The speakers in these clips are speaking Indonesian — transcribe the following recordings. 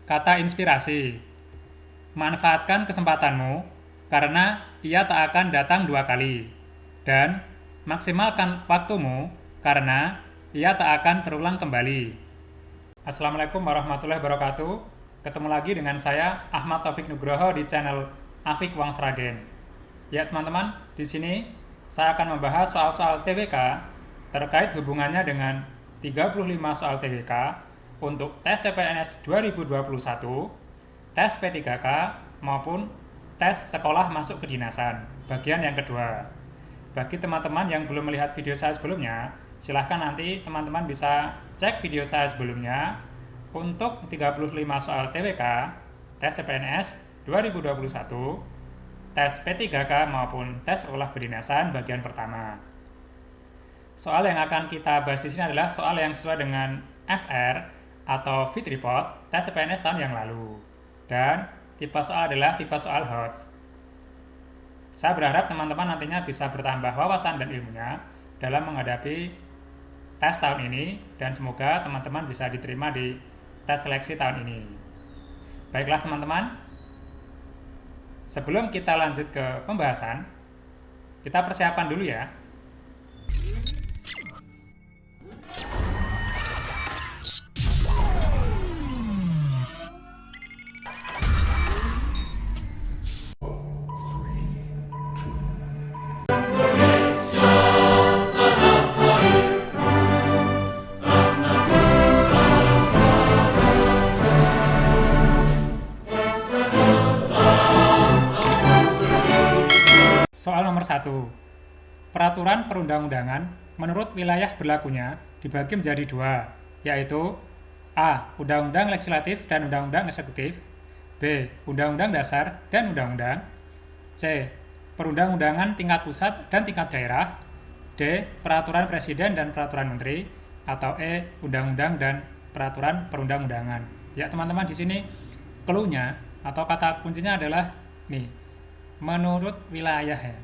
Kata inspirasi. Manfaatkan kesempatanmu karena ia tak akan datang dua kali. Dan maksimalkan waktumu karena ia tak akan terulang kembali. Assalamualaikum warahmatullahi wabarakatuh. Ketemu lagi dengan saya Ahmad Taufik Nugroho di channel Afik Wang Sragen. Ya teman-teman, di sini saya akan membahas soal-soal TWK terkait hubungannya dengan 35 soal TWK untuk tes CPNS 2021, tes P3K maupun tes sekolah masuk kedinasan, bagian yang kedua. Bagi teman-teman yang belum melihat video saya sebelumnya, silahkan nanti teman-teman bisa cek video saya sebelumnya untuk 35 soal TWK, tes CPNS 2021, tes P3K maupun tes sekolah kedinasan bagian pertama. Soal yang akan kita bahas di sini adalah soal yang sesuai dengan FR atau Fit Report tes CPNS tahun yang lalu. Dan tipe soal adalah tipe soal HOTS. Saya berharap teman-teman nantinya bisa bertambah wawasan dan ilmunya dalam menghadapi tes tahun ini dan semoga teman-teman bisa diterima di tes seleksi tahun ini. Baiklah teman-teman, sebelum kita lanjut ke pembahasan, kita persiapan dulu ya. Soal nomor 1. Peraturan perundang-undangan menurut wilayah berlakunya dibagi menjadi dua, yaitu A. Undang-undang legislatif dan undang-undang eksekutif, B. Undang-undang dasar dan undang-undang, C. Perundang-undangan tingkat pusat dan tingkat daerah, D. Peraturan presiden dan peraturan menteri, atau E. Undang-undang dan peraturan perundang-undangan. Ya teman-teman, di sini clue-nya atau kata kuncinya adalah nih, menurut wilayah ya.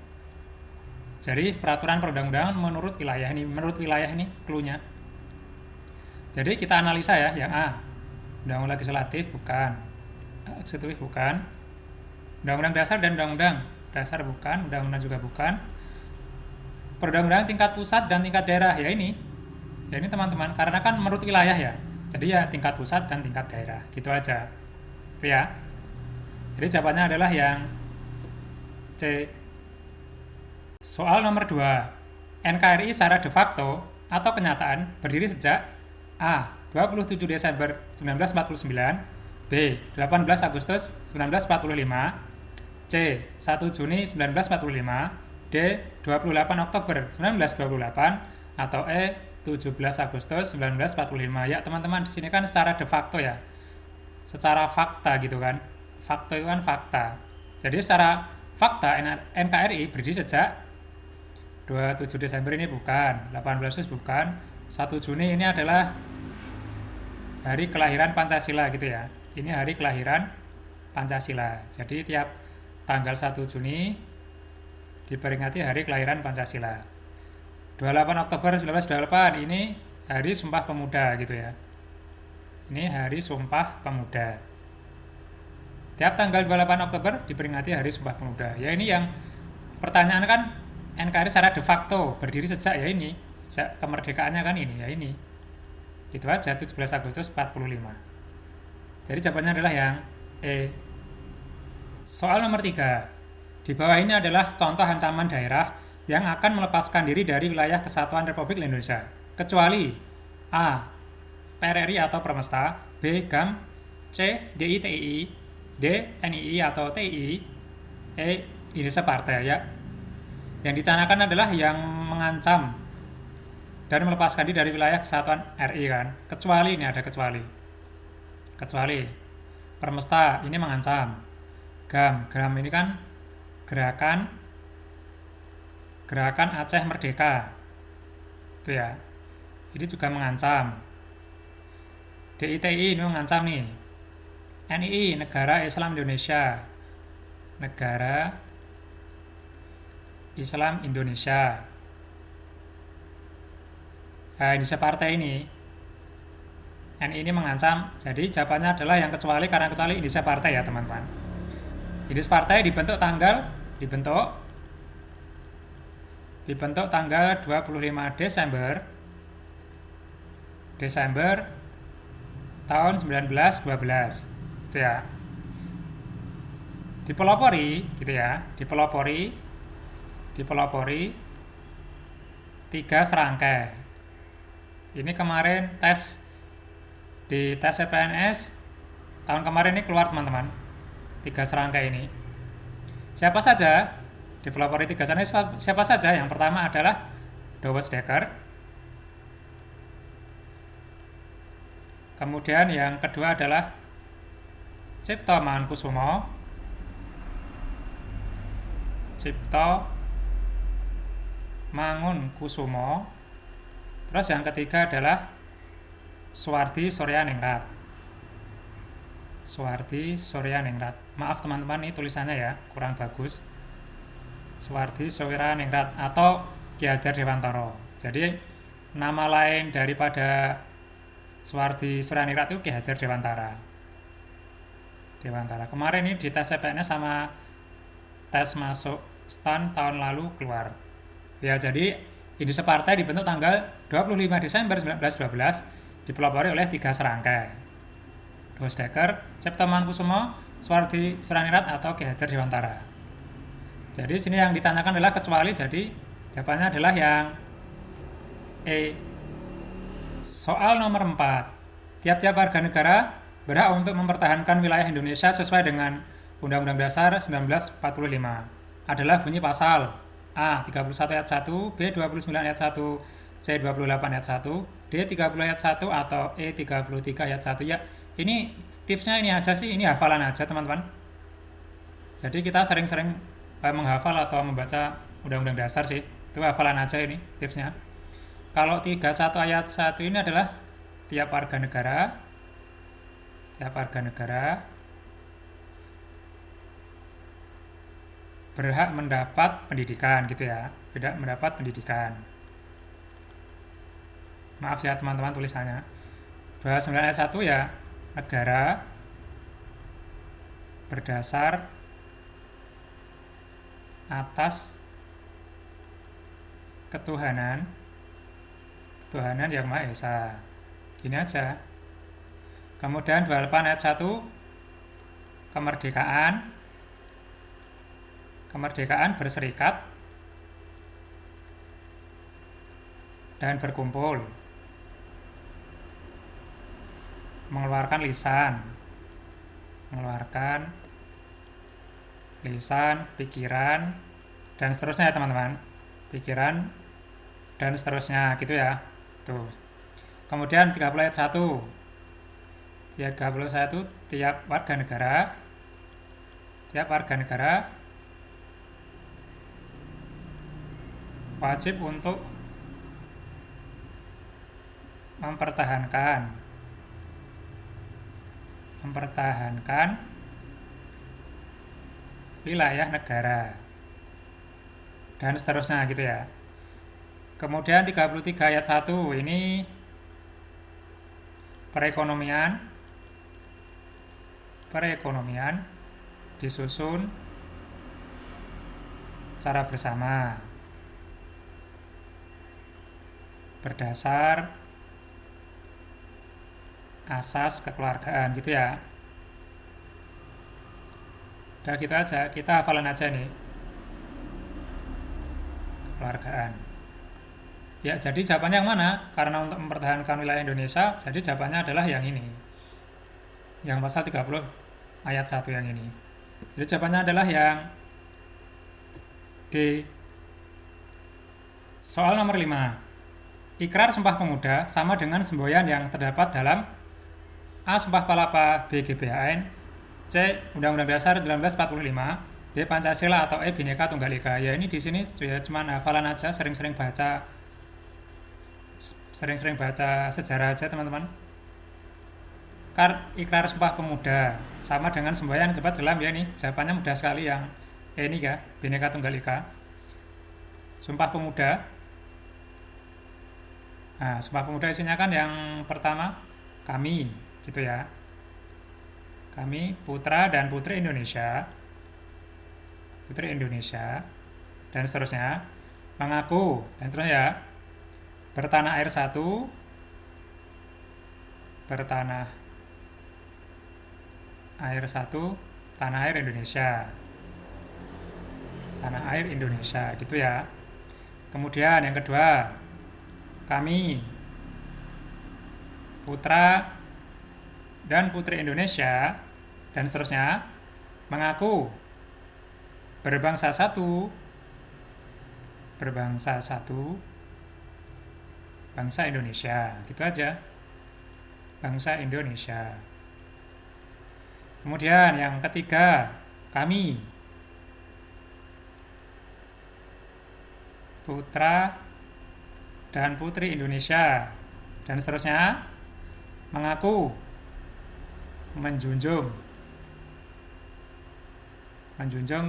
Jadi peraturan perundang-undangan menurut wilayah ini clue-nya. Jadi kita analisa ya, yang A, undang-undang legislatif bukan, eksekutif bukan, undang-undang dasar dan undang-undang dasar bukan, undang-undang juga bukan, perundang-undangan tingkat pusat dan tingkat daerah ya ini teman-teman, karena kan menurut wilayah ya, jadi ya tingkat pusat dan tingkat daerah, gitu aja ya. Jadi jawabannya adalah yang C. Soal nomor 2. NKRI secara de facto atau kenyataan berdiri sejak A. 27 Desember 1949, B. 18 Agustus 1945, C. 1 Juni 1945, D. 28 Oktober 1928, atau E. 17 Agustus 1945. Ya teman-teman, di sini kan secara de facto ya, secara fakta gitu kan. Fakta itu kan fakta. Jadi secara fakta NKRI berdiri sejak 27 Desember ini bukan, 18 Agustus bukan, 1 Juni ini adalah hari kelahiran Pancasila gitu ya. Ini hari kelahiran Pancasila. Jadi tiap tanggal 1 Juni diperingati hari kelahiran Pancasila. 28 Oktober 1928 ini hari Sumpah Pemuda gitu ya. Ini hari Sumpah Pemuda. Tiap tanggal 28 Oktober diperingati Hari Sumpah Pemuda. Ya ini yang pertanyaan kan, NKRI secara de facto berdiri sejak ya ini, sejak kemerdekaannya kan ini ya ini. Gitu aja, 17 Agustus 45. Jadi jawabannya adalah yang E. Soal nomor 3. Di bawah ini adalah contoh ancaman daerah yang akan melepaskan diri dari wilayah Kesatuan Republik Indonesia, kecuali A. PRRI atau Permesta, B. GAM, C. DITI, D. NII atau TI, E. Indonesia Partai ya. Yang dicanakan adalah yang mengancam dan melepaskan diri dari wilayah Kesatuan RI kan. Kecuali ini ada kecuali. Kecuali Permesta ini mengancam. GAM ini kan gerakan Aceh Merdeka. Itu ya. Ini juga mengancam. DITI ini mengancam nih. NII, Negara Islam Indonesia. Negara Islam Indonesia. Indonesia Partai ini NI ini mengancam. Jadi jawabannya adalah yang kecuali, karena kecuali indisinya partai ya teman-teman. Indis partai dibentuk tanggal 25 Desember tahun 1912 gitu ya. Dipelopori gitu ya, dipelopori 3 serangkai. Ini kemarin di tes CPNS tahun kemarin ini keluar teman-teman, 3 serangkai ini. Siapa saja dipelopori 3 serangkai? Siapa saja? Yang pertama adalah Dowes Dekker. Kemudian yang kedua adalah Cipto Mangunkusumo. Terus yang ketiga adalah Suwardi Suryaningrat. Maaf teman-teman, ini tulisannya ya kurang bagus. Suwardi Suryaningrat atau Ki Hajar Dewantara. Jadi nama lain daripada Suwardi Suryaningrat itu Ki Hajar Dewantara. Kemarin ini di tes CPNS sama tes masuk STAN tahun lalu keluar. Ya, jadi indisi partai dibentuk tanggal 25 Desember 1912, dipelopori oleh 3 serangkai. Dowes Dekker, Cipto Mangunkusumo, Suwardi Suryaningrat atau Ki Hajar Dewantara. Jadi sini yang ditanyakan adalah kecuali, jadi jawabannya adalah yang E. Soal nomor 4. Tiap-tiap warga negara berhak untuk mempertahankan wilayah Indonesia sesuai dengan Undang-Undang Dasar 1945. Adalah bunyi pasal A. 31 ayat 1, B. 29 ayat 1, C. 28 ayat 1, D. 30 ayat 1, atau E. 33 ayat 1. Ya, ini tipsnya ini aja sih, ini hafalan aja teman-teman. Jadi kita sering-sering menghafal atau membaca Undang-Undang Dasar sih, itu hafalan aja ini tipsnya. Kalau 31 ayat 1 ini adalah tiap warga negara berhak mendapat pendidikan gitu ya, tidak mendapat pendidikan. Maaf ya teman-teman tulisannya. 29 ayat 1 ya, negara berdasar atas ketuhanan yang Maha Esa. Gini aja. Kemudian 28 ayat 1, kemerdekaan berserikat dan berkumpul, mengeluarkan lisan, pikiran, dan seterusnya ya teman-teman. Pikiran dan seterusnya gitu ya. Tuh. Kemudian 30 ayat 1. 31, tiap warga negara wajib untuk mempertahankan wilayah negara dan seterusnya gitu ya. Kemudian 33 ayat 1 ini perekonomian disusun secara bersama berdasar asas kekeluargaan gitu ya. Udah gitu aja, kita hafalan aja nih, kekeluargaan. Ya, jadi jawabannya yang mana? Karena untuk mempertahankan wilayah Indonesia, jadi jawabannya adalah yang ini, yang pasal 30 ayat 1 yang ini. Jadi jawabannya adalah yang D. Soal nomor 5. Ikrar Sumpah Pemuda sama dengan semboyan yang terdapat dalam A. Sumpah Palapa, B. GBHN, C. Undang-Undang Dasar 1945, D. Pancasila, atau E. Bhinneka Tunggal Ika. Ya, ini di sini ya cuma hafalan aja, sering-sering baca sejarah aja teman-teman. Ikrar Sumpah Pemuda sama dengan semboyan yang terdapat dalam, ya ini jawabannya mudah sekali yang ini ya, Bhinneka Tunggal Ika. Sumpah Pemuda. Nah, Sumpah Pemuda isinya kan yang pertama kami, gitu ya. Kami putra dan putri Indonesia, dan seterusnya, mengaku, dan seterusnya ya, bertanah air satu, bertanah air satu, tanah air Indonesia. Tanah air Indonesia, gitu ya. Kemudian yang kedua, kami putra dan putri Indonesia dan seterusnya mengaku berbangsa satu, bangsa Indonesia, gitu aja, bangsa Indonesia. Kemudian yang ketiga, kami putra dan putri Indonesia dan seterusnya mengaku menjunjung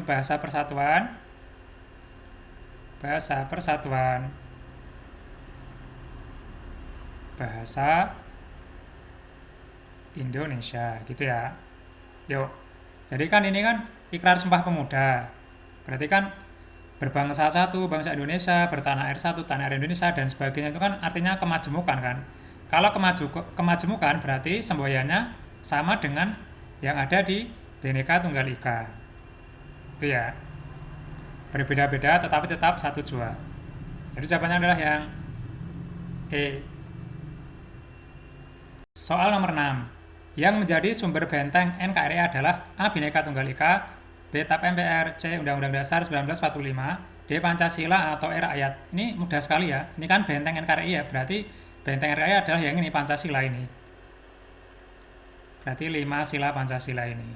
bahasa persatuan bahasa Indonesia, gitu ya. Yuk, jadi kan ini kan ikrar Sumpah Pemuda, berarti kan berbangsa satu, bangsa Indonesia, bertanah air satu, tanah air Indonesia, dan sebagainya, itu kan artinya kemajemukan kan. Kalau kemajemukan berarti semboyannya sama dengan yang ada di Bhinneka Tunggal Ika, itu ya. Berbeda-beda tetapi tetap satu jua. Jadi jawabannya adalah yang E. Soal nomor 6. Yang menjadi sumber benteng NKRI adalah A. Bhinneka Tunggal Ika, B. TAP MPR, C. Undang-Undang Dasar 1945, D. Pancasila, atau E. Rakyat. Ini mudah sekali ya. Ini kan benteng NKRI ya. Berarti benteng NKRI adalah yang ini, Pancasila ini. Berarti 5 sila Pancasila ini.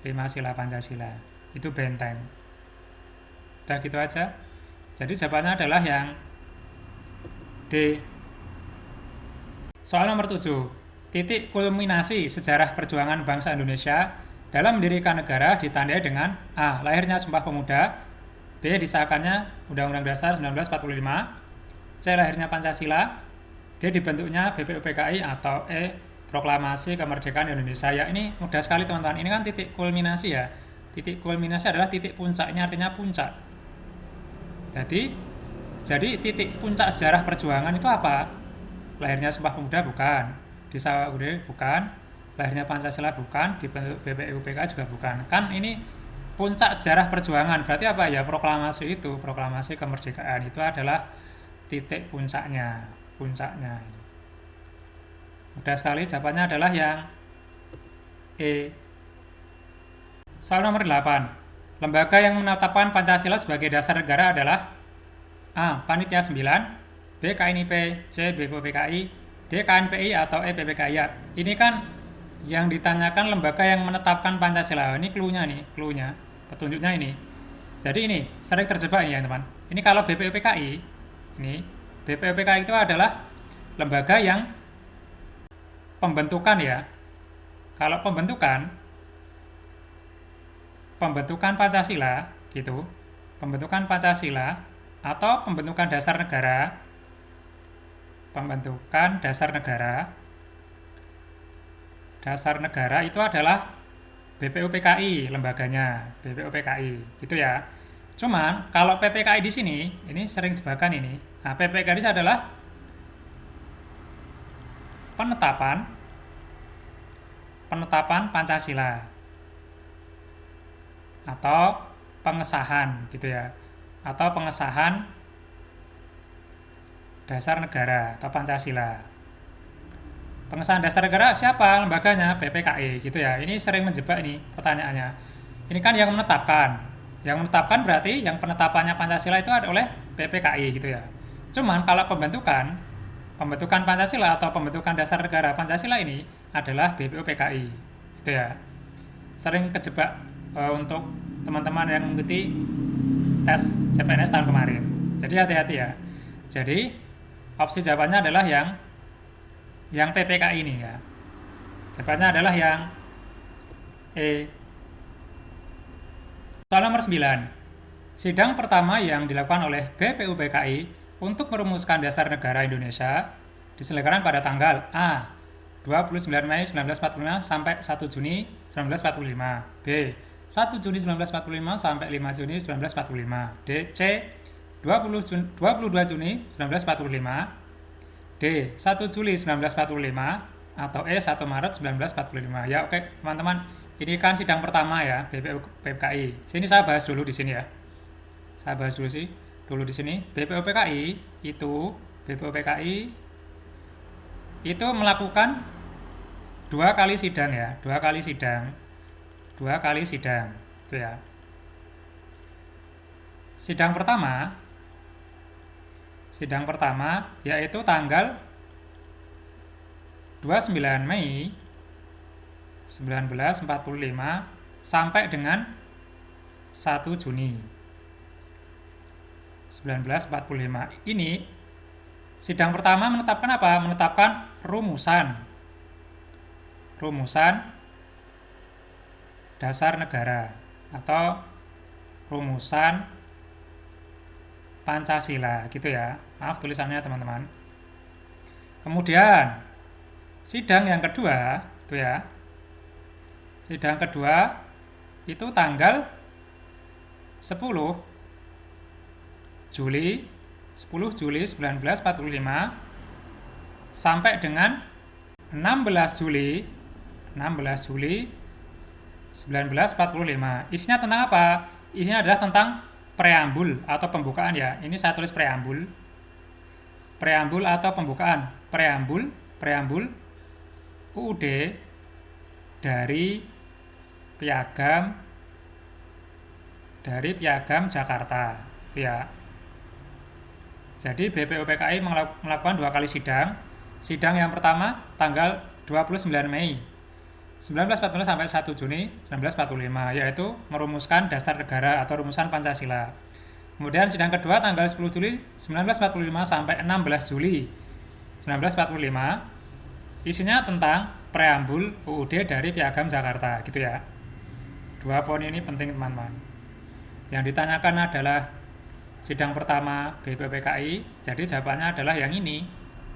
5 sila Pancasila. Itu benteng. Udah gitu aja. Jadi jawabannya adalah yang D. Soal nomor 7. Titik kulminasi sejarah perjuangan bangsa Indonesia dalam mendirikan negara ditandai dengan A. Lahirnya Sumpah Pemuda, B. Disahkannya Undang-Undang Dasar 1945, C. Lahirnya Pancasila, D. Dibentuknya BPUPKI, atau E. Proklamasi Kemerdekaan Indonesia. Ya, ini mudah sekali teman-teman. Ini kan titik kulminasi ya. Titik kulminasi adalah titik puncak. Ini artinya puncak. Jadi titik puncak sejarah perjuangan itu apa? Lahirnya Sumpah Pemuda bukan, Disahkannya bukan, lahirnya Pancasila bukan, dibentuk BPUPKI juga bukan. Kan ini puncak sejarah perjuangan. Berarti apa ya? Proklamasi itu, proklamasi kemerdekaan itu adalah titik puncaknya. Mudah sekali, jawabannya adalah yang E. Soal nomor 8. Lembaga yang menetapkan Pancasila sebagai dasar negara adalah A. Panitia 9, B. KNIP, C. BPUPKI, D. KNPI, atau E. PPKI. Ini kan yang ditanyakan lembaga yang menetapkan Pancasila. Ini cluenya, petunjuknya ini. Jadi ini sering terjebak ya teman. Ini kalau BPUPKI, BPUPKI itu adalah lembaga yang pembentukan ya. Kalau pembentukan Pancasila gitu, pembentukan Pancasila atau pembentukan dasar negara, itu adalah BPUPKI lembaganya, BPUPKI gitu ya. Cuman kalau PPKI di sini, ini sering sebakan ini. Nah, PPKI ini adalah penetapan Pancasila atau pengesahan gitu ya, atau pengesahan dasar negara atau Pancasila. Pengesahan dasar negara siapa lembaganya? PPKI gitu ya. Ini sering menjebak ini pertanyaannya. Ini kan yang menetapkan. Yang menetapkan berarti yang penetapannya Pancasila itu ada oleh PPKI gitu ya. Cuman kalau pembentukan Pancasila atau pembentukan dasar negara Pancasila ini adalah BPUPKI gitu ya. Sering kejebak untuk teman-teman yang mengikuti tes CPNS tahun kemarin. Jadi hati-hati ya. Jadi opsi jawabannya adalah yang PPKI ini ya. Jawabannya adalah yang E. Soal nomor 9. Sidang pertama yang dilakukan oleh BPUPKI untuk merumuskan dasar negara Indonesia diselenggarakan pada tanggal A. 29 Mei 1945 sampai 1 Juni 1945. B. 1 Juni 1945 sampai 5 Juni 1945. D. C. 22 Juni 1945. D. 1 Juli 1945 atau E. 1 Maret 1945. Ya oke teman-teman, ini kan sidang pertama ya BPUPKI. Sini saya bahas dulu di sini ya. Saya bahas dulu di sini. BPUPKI itu melakukan 2 kali sidang ya, 2 kali sidang itu ya. Sidang pertama yaitu tanggal 29 Mei 1945 sampai dengan 1 Juni 1945. Ini sidang pertama menetapkan apa? Menetapkan rumusan dasar negara atau rumusan Pancasila gitu ya. Maaf tulisannya teman-teman. Kemudian sidang yang kedua itu ya. Sidang kedua itu tanggal 10 Juli 1945 sampai dengan 16 Juli 1945. Isinya tentang apa? Isinya adalah tentang preambul atau pembukaan ya. Ini saya tulis preambul atau pembukaan. Preambul UUD dari Piagam Jakarta ya. Jadi BPUPKI melakukan 2 kali sidang. Sidang yang pertama tanggal 29 Mei 1945 sampai 1 Juni 1945, yaitu merumuskan dasar negara atau rumusan Pancasila. Kemudian sidang kedua tanggal 10 Juli 1945 sampai 16 Juli 1945, isinya tentang preambul UUD dari Piagam Jakarta gitu ya. 2 poin ini penting teman-teman. Yang ditanyakan adalah sidang pertama BPUPKI, jadi jawabannya adalah yang ini.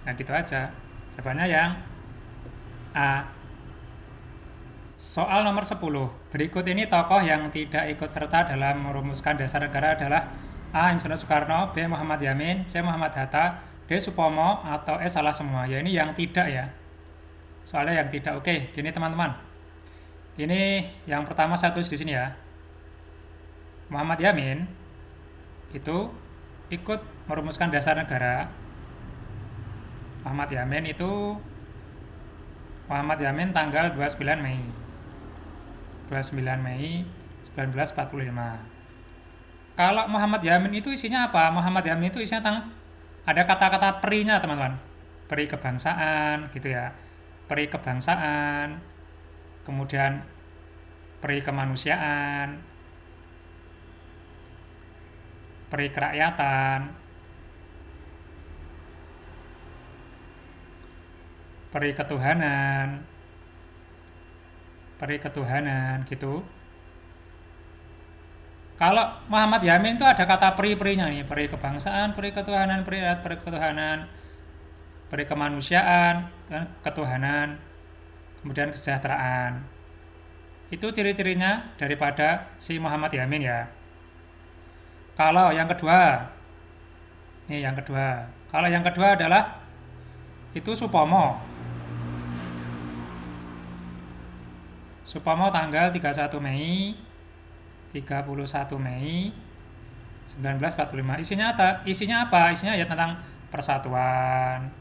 Nah gitu aja. Jawabannya yang A. Soal nomor 10. Berikut ini tokoh yang tidak ikut serta dalam merumuskan dasar negara adalah A. Insinyur Soekarno, B. Muhammad Yamin, C. Muhammad Hatta, D. Supomo, atau E. salah semua. Ya ini yang tidak ya. Soalnya yang tidak. Oke, gini teman-teman. Ini yang pertama saya tulis di sini ya. Muhammad Yamin itu ikut merumuskan dasar negara. Muhammad Yamin tanggal 29 Mei 1945. Kalau Muhammad Yamin itu isinya apa? Muhammad Yamin itu isinya tentang ada kata-kata perinya teman-teman. Peri kebangsaan gitu ya. Peri kebangsaan, kemudian peri kemanusiaan, peri kerakyatan, peri ketuhanan gitu. Kalau Muhammad Yamin itu ada kata peri-perinya nih, peri kebangsaan, peri ketuhanan, peri ketuhanan, peri kemanusiaan, ketuhanan, kemudian kesejahteraan. Itu ciri-cirinya daripada si Muhammad Yamin ya. Kalau yang kedua, Kalau yang kedua adalah itu Supomo. Supomo tanggal 31 Mei 1945. Isinya apa? Isinya ya tentang persatuan,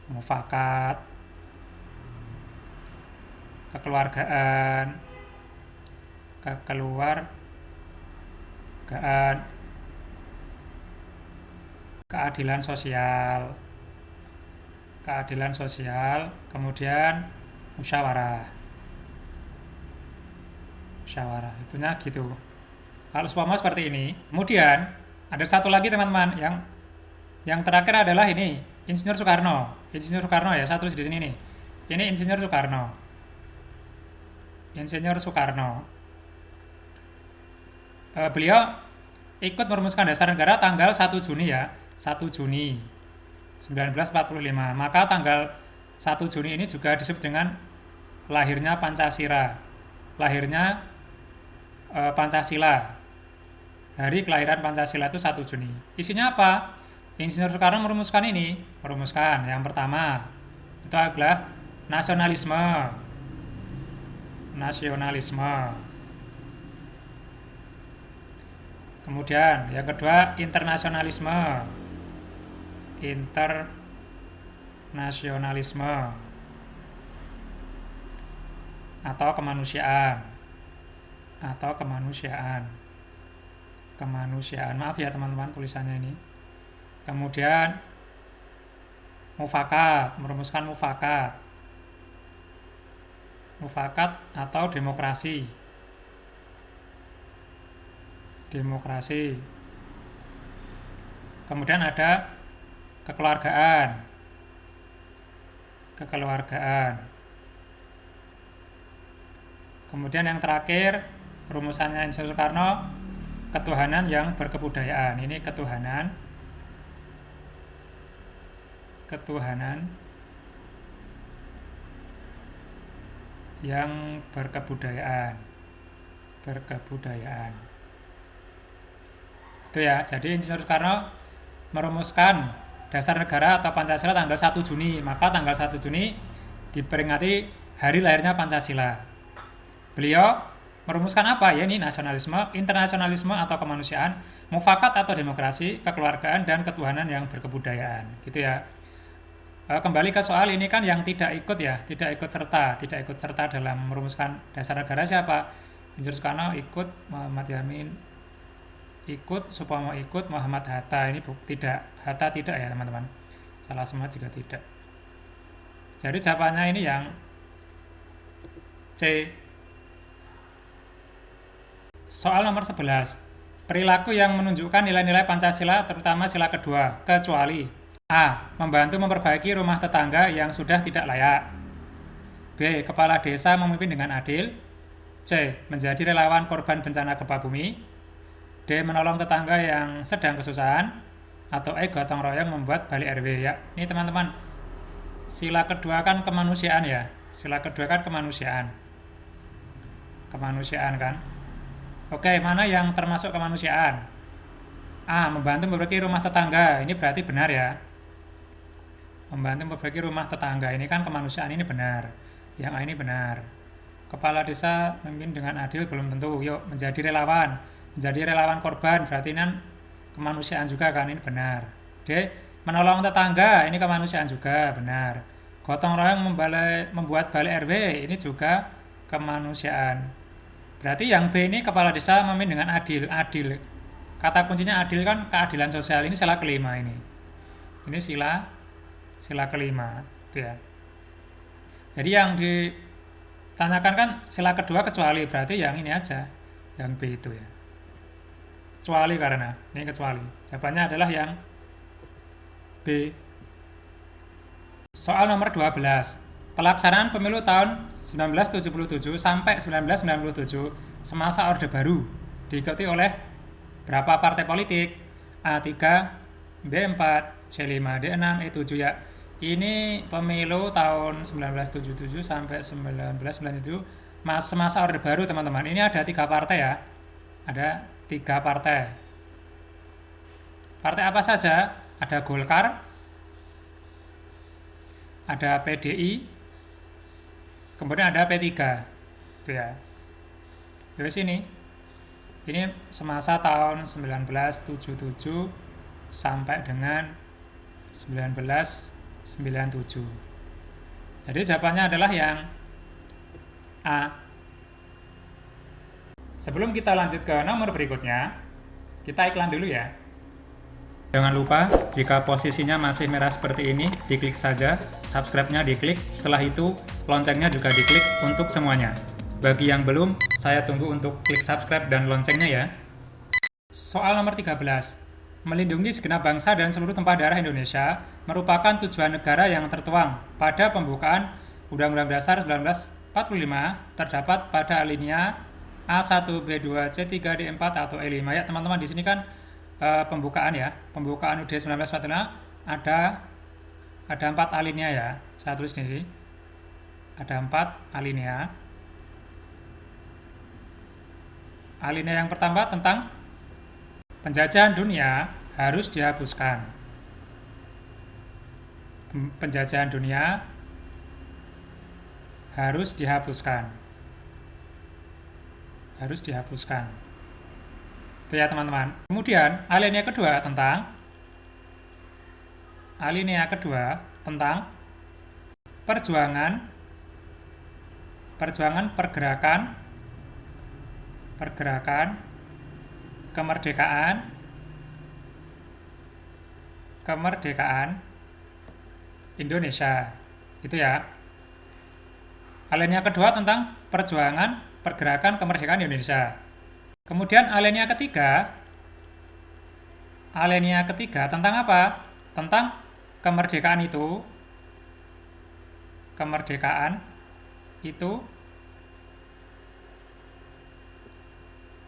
mufakat, kekeluargaan, keadilan sosial, kemudian musyawarah. Itunya gitu. Kalau Supomo seperti ini. Kemudian ada satu lagi teman-teman, yang terakhir adalah ini, Insinyur Soekarno ya, saya tulis di sini nih. Ini Insinyur Soekarno. Beliau ikut merumuskan dasar negara tanggal 1 Juni ya, 1 Juni 1945. Maka tanggal 1 Juni ini juga disebut dengan lahirnya Pancasila. Lahirnya Pancasila. Hari kelahiran Pancasila itu 1 Juni. Isinya apa? Insinyur Soekarno merumuskan ini. Merumuskan yang pertama itu adalah nasionalisme. Nasionalisme. Kemudian yang kedua internasionalisme. Internasionalisme atau kemanusiaan. Atau kemanusiaan. Kemanusiaan. Maaf ya teman-teman tulisannya ini. Kemudian mufakat, merumuskan mufakat. Mufakat atau demokrasi. Demokrasi. Kemudian ada kekeluargaan. Kekeluargaan. Kemudian yang terakhir, rumusannya Insinyur Soekarno, ketuhanan yang berkebudayaan. Ini ketuhanan. Ketuhanan yang berkebudayaan. Berkebudayaan. Itu ya, jadi Insinyur Soekarno merumuskan dasar negara atau Pancasila tanggal 1 Juni. Maka tanggal 1 Juni diperingati hari lahirnya Pancasila. Beliau merumuskan apa? Ya ini nasionalisme, internasionalisme atau kemanusiaan, mufakat atau demokrasi, kekeluargaan, dan ketuhanan yang berkebudayaan. Gitu ya. Kembali ke soal ini kan yang tidak ikut ya, tidak ikut serta dalam merumuskan dasar negara siapa? Insinyur Soekarno ikut, Muhammad Yamin ikut, Supomo ikut, Muhammad Hatta ini tidak, Hatta tidak ya teman-teman. Salah semua juga tidak. Jadi jawabannya ini yang C. Soal nomor 11. Perilaku yang menunjukkan nilai-nilai Pancasila terutama sila kedua, kecuali A. Membantu memperbaiki rumah tetangga yang sudah tidak layak. B. Kepala desa memimpin dengan adil. C. Menjadi relawan korban bencana gempa bumi. D. Menolong tetangga yang sedang kesusahan. Atau E. Gotong royong membuat balik RW. Ya, ini teman-teman, sila kedua kan kemanusiaan ya. Sila kedua kan kemanusiaan. Kemanusiaan kan. Oke, mana yang termasuk kemanusiaan? A. Membantu memperbaiki rumah tetangga. Ini berarti benar ya. Membantu memperbaiki rumah tetangga. Ini kan kemanusiaan, ini benar. Yang A ini benar. Kepala desa memimpin dengan adil belum tentu. Yuk, menjadi relawan. Menjadi relawan korban. Berarti ini kemanusiaan juga kan. Ini benar. D. Menolong tetangga. Ini kemanusiaan juga. Benar. Gotong royong membuat balik RW. Ini juga kemanusiaan. Berarti yang B ini kepala desa memimpin dengan adil. Adil. Kata kuncinya adil kan keadilan sosial. Ini sila kelima ini. Ini sila kelima. Gitu ya. Jadi yang ditanyakan kan sila kedua kecuali. Berarti yang ini aja. Yang B itu ya. Kecuali karena. Ini kecuali. Jawabannya adalah yang B. Soal nomor 12. Pelaksanaan pemilu tahun 1977 sampai 1997 semasa Orde Baru diikuti oleh berapa partai politik? A3, B4, C5, D6, E7 ya. Ini pemilu tahun 1977 sampai 1997 semasa Orde Baru teman-teman. Ini ada 3 partai ya. Ada 3 partai. Partai apa saja? Ada Golkar, ada PDI, kemudian ada P3. Itu ya. Dari sini. Ini semasa tahun 1977 sampai dengan 1997. Jadi jawabannya adalah yang A. Sebelum kita lanjut ke nomor berikutnya, kita iklan dulu ya. Jangan lupa, jika posisinya masih merah seperti ini, diklik saja, subscribe-nya diklik, setelah itu loncengnya juga diklik untuk semuanya. Bagi yang belum, saya tunggu untuk klik subscribe dan loncengnya ya. Soal nomor 13. Melindungi segenap bangsa dan seluruh tumpah darah Indonesia merupakan tujuan negara yang tertuang pada pembukaan Undang-Undang Dasar 1945 terdapat pada alinea A1, B2, C3, D4 atau E5 ya teman-teman. Di sini kan pembukaan ya, pembukaan UUD 1945 ada Ada 4 alinea ya. Saya tulis di sini. Ada 4 alinea. Alinea yang pertama tentang penjajahan dunia harus dihapuskan. Penjajahan dunia harus dihapuskan. Harus dihapuskan. Itu ya teman-teman. Kemudian alinea kedua tentang perjuangan pergerakan kemerdekaan Indonesia. Gitu ya. Alinea kedua tentang perjuangan pergerakan kemerdekaan Indonesia. Kemudian alinea ketiga tentang apa? Tentang kemerdekaan itu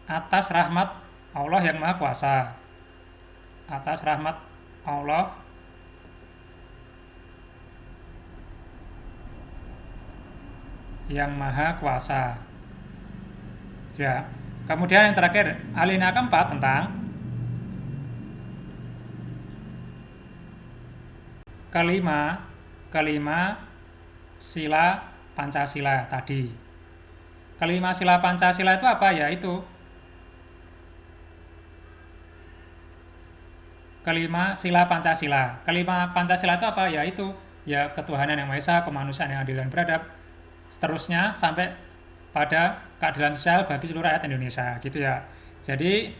atas rahmat Allah yang Maha Kuasa. Atas rahmat Allah yang Maha Kuasa. Ya. Kemudian yang terakhir, alinea keempat tentang kelima sila Pancasila tadi. Kelima sila Pancasila itu apa? Yaitu kelima sila Pancasila. Kelima Pancasila itu apa? Yaitu ya ketuhanan yang Maha Esa, kemanusiaan yang adil dan beradab, seterusnya sampai pada keadilan sosial bagi seluruh rakyat Indonesia, gitu ya. Jadi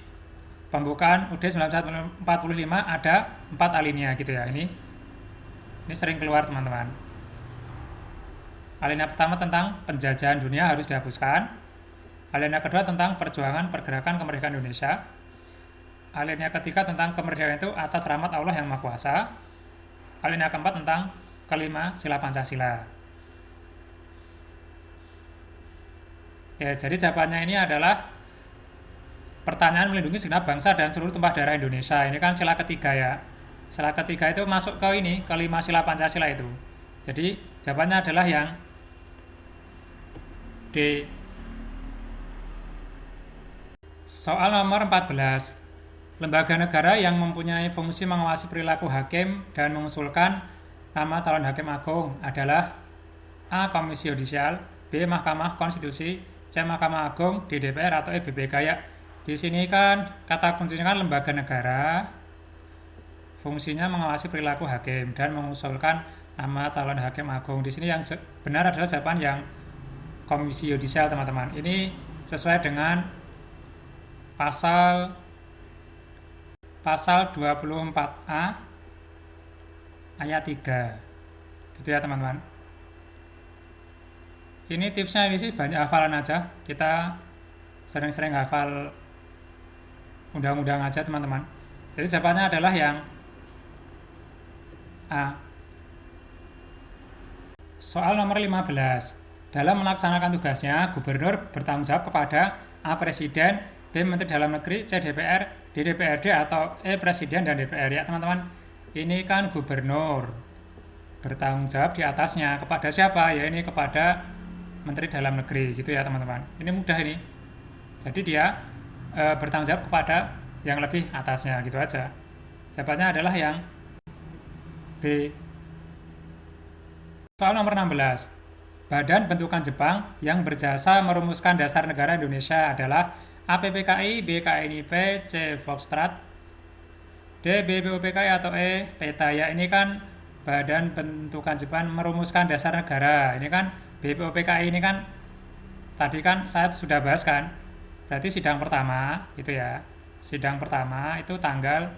pembukaan UUD 1945 ada 4 alinea gitu ya. Ini sering keluar teman-teman. Alinea pertama tentang penjajahan dunia harus dihapuskan. Alinea kedua tentang perjuangan pergerakan kemerdekaan Indonesia. Alinea ketiga tentang kemerdekaan itu atas rahmat Allah yang Maha Kuasa. Alinea keempat tentang kelima sila Pancasila. Ya, jadi jawabannya ini adalah pertanyaan melindungi segenap bangsa dan seluruh tumpah darah Indonesia. Ini kan sila ketiga ya. Sila ketiga itu masuk ke ini, kelima sila Pancasila itu. Jadi jawabannya adalah yang D. Soal nomor 14. Lembaga negara yang mempunyai fungsi mengawasi perilaku hakim dan mengusulkan nama calon hakim agung adalah A. Komisi Yudisial, B. Mahkamah Konstitusi, C. Mahkamah Agung, D. DPR, atau E. BPK. Ya, di sini kan kata kuncinya kan lembaga negara, fungsinya mengawasi perilaku hakim dan mengusulkan nama calon hakim agung. Di sini yang benar adalah jawaban yang Komisi Yudisial, teman-teman. Ini sesuai dengan pasal 24A ayat 3. Gitu ya, teman-teman. Ini tipsnya ini sih banyak hafalan aja. Kita sering-sering hafal undang-undang aja, teman-teman. Jadi jawabannya adalah yang A. Soal nomor 15. Dalam melaksanakan tugasnya, gubernur bertanggung jawab kepada A. Presiden, B. Menteri Dalam Negeri, C. DPR, D. DPRD, atau E. Presiden dan DPR. Ya, teman-teman. Ini kan gubernur bertanggung jawab di atasnya. Kepada siapa? Ya, ini kepada Menteri Dalam Negeri, gitu ya, teman-teman. Ini mudah ini. Jadi dia bertanggung jawab kepada yang lebih atasnya, gitu aja. Jawabannya adalah yang B. Soal nomor 16. Badan bentukan Jepang yang berjasa merumuskan dasar negara Indonesia adalah A. PPKI, B. KNIP, C. Foxtrot, D. BPUPKI, atau E. PETA. Ya, ini kan Badan bentukan Jepang merumuskan dasar negara. Ini kan BPUPKI ini kan tadi kan saya sudah bahas kan. Berarti sidang pertama gitu ya. Sidang pertama itu tanggal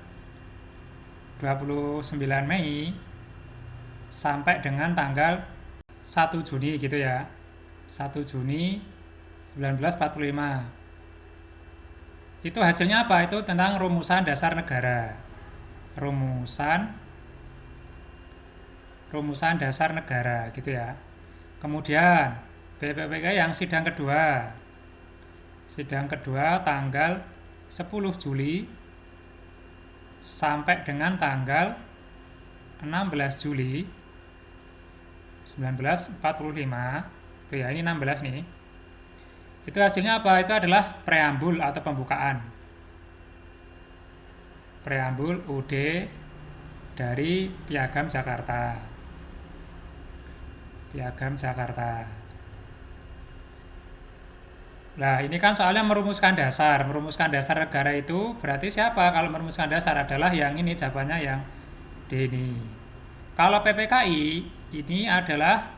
29 Mei sampai dengan tanggal 1 Juni gitu ya. 1 Juni 1945. Itu hasilnya apa? Itu tentang rumusan dasar negara. Rumusan dasar negara gitu ya. Kemudian BPUPKI yang sidang kedua. Sidang kedua tanggal 10 Juli sampai dengan tanggal 16 Juli 1945, itu ya, ini 16 nih. Itu hasilnya apa? Itu adalah preambul atau pembukaan. Preambul UD dari Piagam Jakarta. Piagam Jakarta. Nah, ini kan soalnya merumuskan dasar. Merumuskan dasar negara itu berarti siapa? Kalau merumuskan dasar adalah yang ini, jawabannya yang D ini. Kalau PPKI ini adalah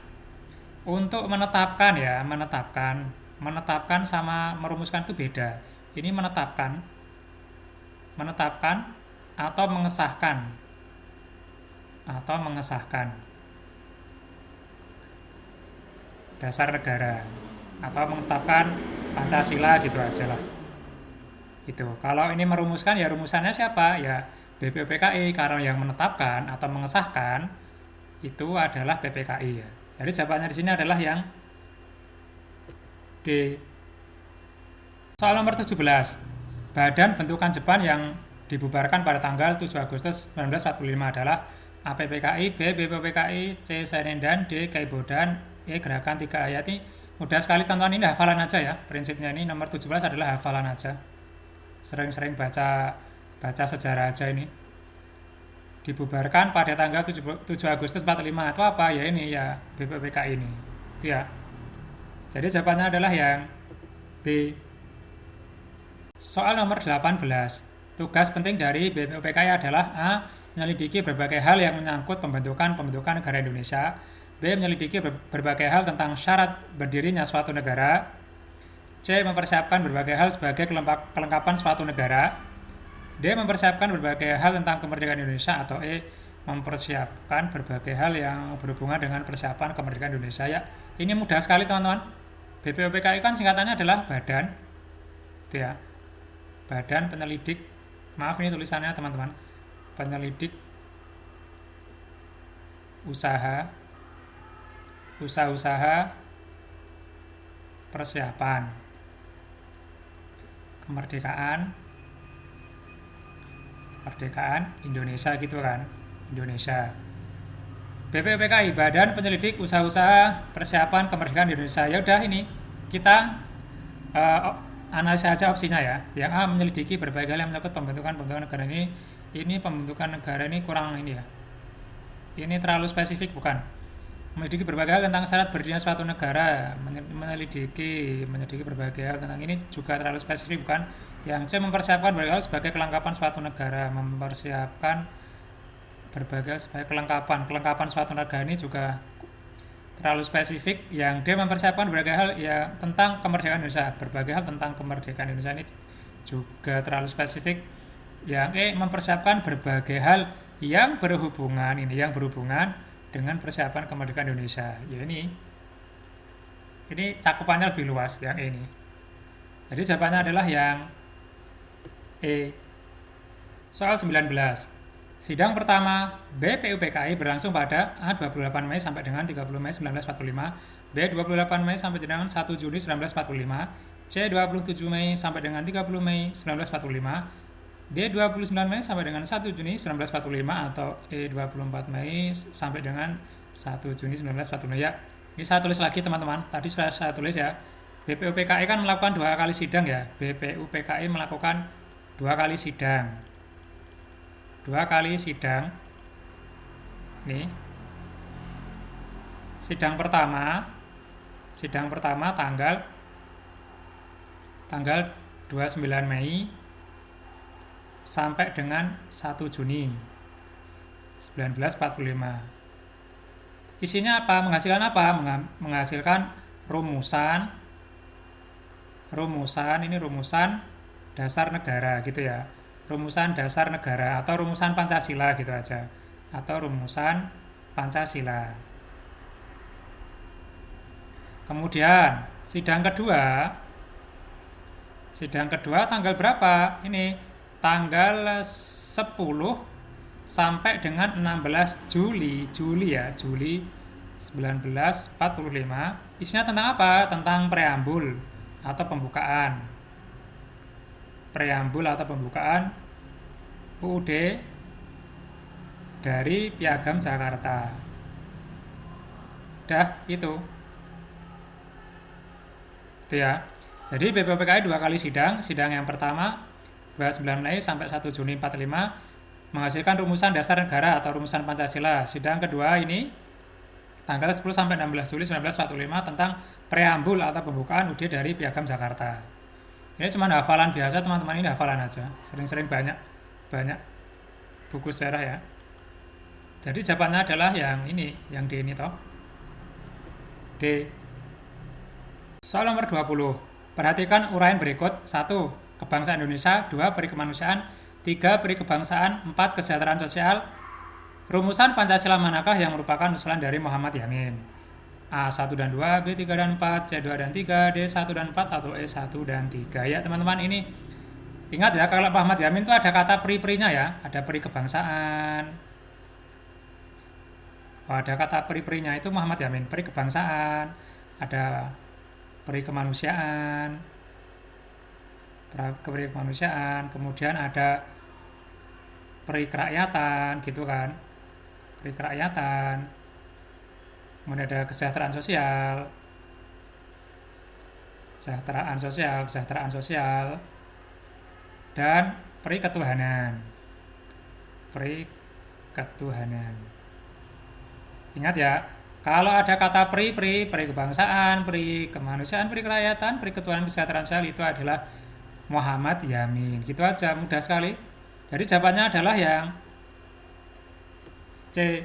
untuk menetapkan ya, menetapkan sama merumuskan itu beda. Ini menetapkan atau mengesahkan dasar negara atau menetapkan Pancasila gitu aja lah. Itu. Kalau ini merumuskan ya rumusannya siapa? Ya BPUPKI. Karena yang menetapkan atau mengesahkan itu adalah PPKI ya. Jadi jawabannya di sini adalah yang D. Soal nomor 17. Badan bentukan Jepang yang dibubarkan pada tanggal 7 Agustus 1945 adalah A. PPKI, B. BPUPKI, C. Senendan, D. Kaibodan, E. Gerakan 3 Ayat. Ini mudah sekali teman-teman, ini hafalan aja ya. Prinsipnya ini nomor 17 adalah hafalan aja. Sering-sering baca sejarah aja ini. Dibubarkan pada tanggal 7 Agustus 45 itu apa? Ya ini ya BPUPKI ini. Itu ya. Jadi jawabannya adalah yang B. Soal nomor 18. Tugas penting dari BPUPKI adalah A. Menyelidiki berbagai hal yang menyangkut pembentukan negara Indonesia. B. Menyelidiki berbagai hal tentang syarat berdirinya suatu negara. C. Mempersiapkan berbagai hal sebagai kelengkapan suatu negara. D. Mempersiapkan berbagai hal tentang kemerdekaan Indonesia. Atau E. Mempersiapkan berbagai hal yang berhubungan dengan persiapan kemerdekaan Indonesia. Ya, ini mudah sekali teman-teman. BPUPKI kan singkatannya adalah badan. Itu ya. Badan Penyelidik, maaf ini tulisannya teman-teman, penyelidik usaha persiapan kemerdekaan Indonesia gitu kan, Indonesia. BPUPKI, Badan Penyelidik Usaha-usaha Persiapan Kemerdekaan Indonesia. Ya udah, ini kita analisa aja opsinya ya. Yang A, menyelidiki berbagai hal yang menyangkut pembentukan negara ini. Ini pembentukan negara ini kurang ini ya. Ini terlalu spesifik bukan? Menyelidiki berbagai hal tentang syarat berdirinya suatu negara. Menyelidiki berbagai hal tentang ini juga terlalu spesifik bukan? Yang C, mempersiapkan berbagai hal sebagai kelengkapan suatu negara. Mempersiapkan berbagai hal sebagai kelengkapan suatu negara ini juga terlalu spesifik. Yang D, mempersiapkan berbagai hal ya tentang kemerdekaan Indonesia. Berbagai hal tentang kemerdekaan Indonesia ini juga terlalu spesifik. Yang E, mempersiapkan berbagai hal yang berhubungan dengan persiapan kemerdekaan Indonesia. Ya ini cakupannya lebih luas yang E ini. Jadi jawabannya adalah yang E. Soal 19. Sidang pertama BPUPKI berlangsung pada A. 28 Mei sampai dengan 30 Mei 1945, B. 28 Mei sampai dengan 1 Juni 1945, C. 27 Mei sampai dengan 30 Mei 1945, D. 29 Mei sampai dengan 1 Juni 1945, atau E. 24 Mei sampai dengan 1 Juni 1945. Ya, ini saya tulis lagi teman-teman. Tadi sudah saya tulis ya. BPUPKI kan melakukan 2 kali sidang ya. BPUPKI melakukan 2 kali sidang. 2 kali sidang. Nih. Sidang pertama tanggal 29 Mei sampai dengan 1 Juni 1945. Isinya apa? Menghasilkan apa? Menghasilkan rumusan dasar negara gitu ya. Rumusan dasar negara atau rumusan Pancasila gitu aja. Atau rumusan Pancasila. Kemudian sidang kedua tanggal berapa? Ini tanggal 10 sampai dengan 16 Juli 1945. Isinya tentang apa? Tentang preambul atau pembukaan UUD dari Piagam Jakarta. Itu ya. Jadi BPUPKI 2 kali sidang. Sidang yang pertama 29 Mei sampai 1 Juni 45 menghasilkan rumusan dasar negara atau rumusan Pancasila. Sidang kedua ini tanggal 10 sampai 16 Juli 1945 tentang preambul atau pembukaan UUD dari Piagam Jakarta. Ini cuma hafalan biasa teman-teman, ini hafalan aja. Sering-sering banyak buku sejarah ya. Jadi jawabannya adalah yang ini, yang D ini toh. D. Soal nomor 20. Perhatikan uraian berikut. 1. Kebangsaan Indonesia. 2. Peri kemanusiaan. 3. Peri kebangsaan. 4. Kesejahteraan sosial. Rumusan Pancasila manakah yang merupakan usulan dari Muhammad Yamin? A 1 dan 2, B 3 dan 4, C 2 dan 3, D 1 dan 4, atau E 1 dan 3. Ya teman-teman, ini ingat ya, kalau Muhammad Yamin itu ada kata peri-perinya ya. Ada peri kebangsaan. Ada kata peri-perinya itu Muhammad Yamin. Peri kebangsaan, ada peri kemanusiaan, kemudian ada peri kerakyatan gitu kan. Peri kerakyatan. Kemudian ada kesejahteraan sosial, dan peri ketuhanan. Ingat ya, kalau ada kata peri kebangsaan, peri kemanusiaan, peri kerakyatan, peri ketuhanan, kesejahteraan sosial, itu adalah Muhammad Yamin. Gitu aja, mudah sekali. Jadi jawabannya adalah yang C.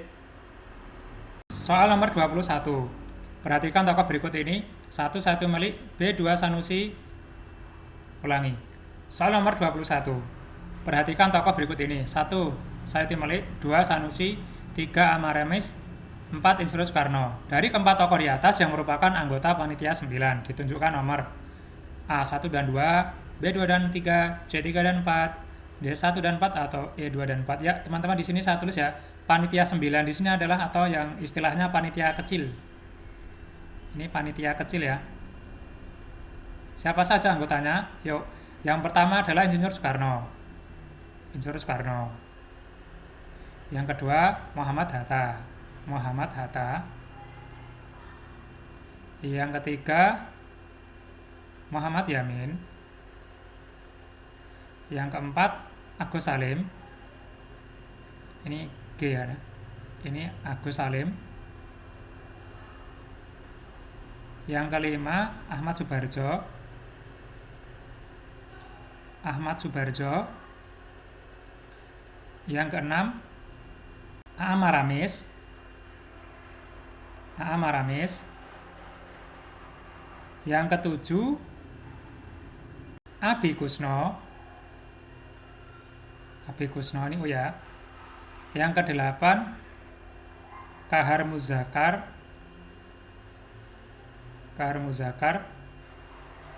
Soal nomor 21. Perhatikan tokoh berikut ini. 1. Said Melik, B. 2. Sanusi. Ulangi. Soal nomor 21. Perhatikan tokoh berikut ini. 1. Said Melik, 2. Sanusi, 3. Ahmad Ramis, 4. Insinyur Soekarno. Dari keempat tokoh di atas yang merupakan anggota panitia 9, ditunjukkan nomor A 1 dan 2, B 2 dan 3, C 3 dan 4, D 1 dan 4, atau E 2 dan 4. Ya, teman-teman di sini saya tulis ya, panitia 9 di sini adalah atau yang istilahnya panitia kecil. Ini panitia kecil ya. Siapa saja anggotanya? Yuk, yang pertama adalah Insinyur Soekarno. Yang kedua Muhammad Hatta. Yang ketiga Muhammad Yamin. Yang keempat Agus Salim. Ini G ya. Ini Agus Salim. Yang kelima Ahmad Subarjo. Yang keenam Ahmad Ramis. Yang ketujuh Abi Kusno ini ya. Yang kedelapan Kahar Muzakar.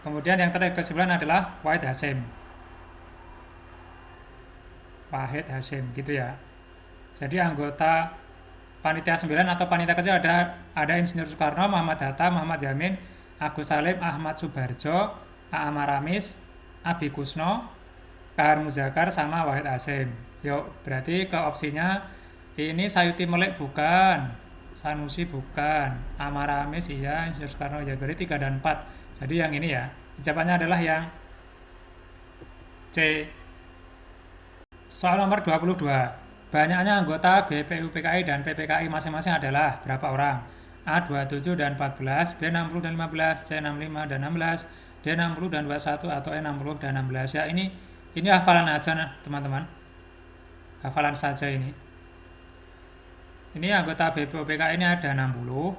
Kemudian yang terakhir ke-9 adalah Wahid Hasyim gitu ya. Jadi anggota panitia 9 atau panitia kecil ada Insinyur Soekarno, Muhammad Hatta, Muhammad Yamin, Agus Salim, Ahmad Subarjo, Ahmad Ramis, Abi Kusno, Kahar Muzakar, sama Wahid Hasyim. Yuk, berarti ke opsinya ini Sayuti Melik bukan, Sanusi bukan, Ahmad Ramis iya, Insinyur Soekarno ya. Berarti 3 dan 4. Jadi yang ini ya. Jawabannya adalah yang C. Soal nomor 22. Banyaknya anggota BPUPKI dan PPKI masing-masing adalah berapa orang? A 27 dan 14, B 60 dan 15, C 65 dan 16, D 60 dan 21, atau E 60 dan 16. Ya, ini hafalan aja nah, teman-teman. Hafalan saja ini. Ini anggota BPUPKI ini ada 60,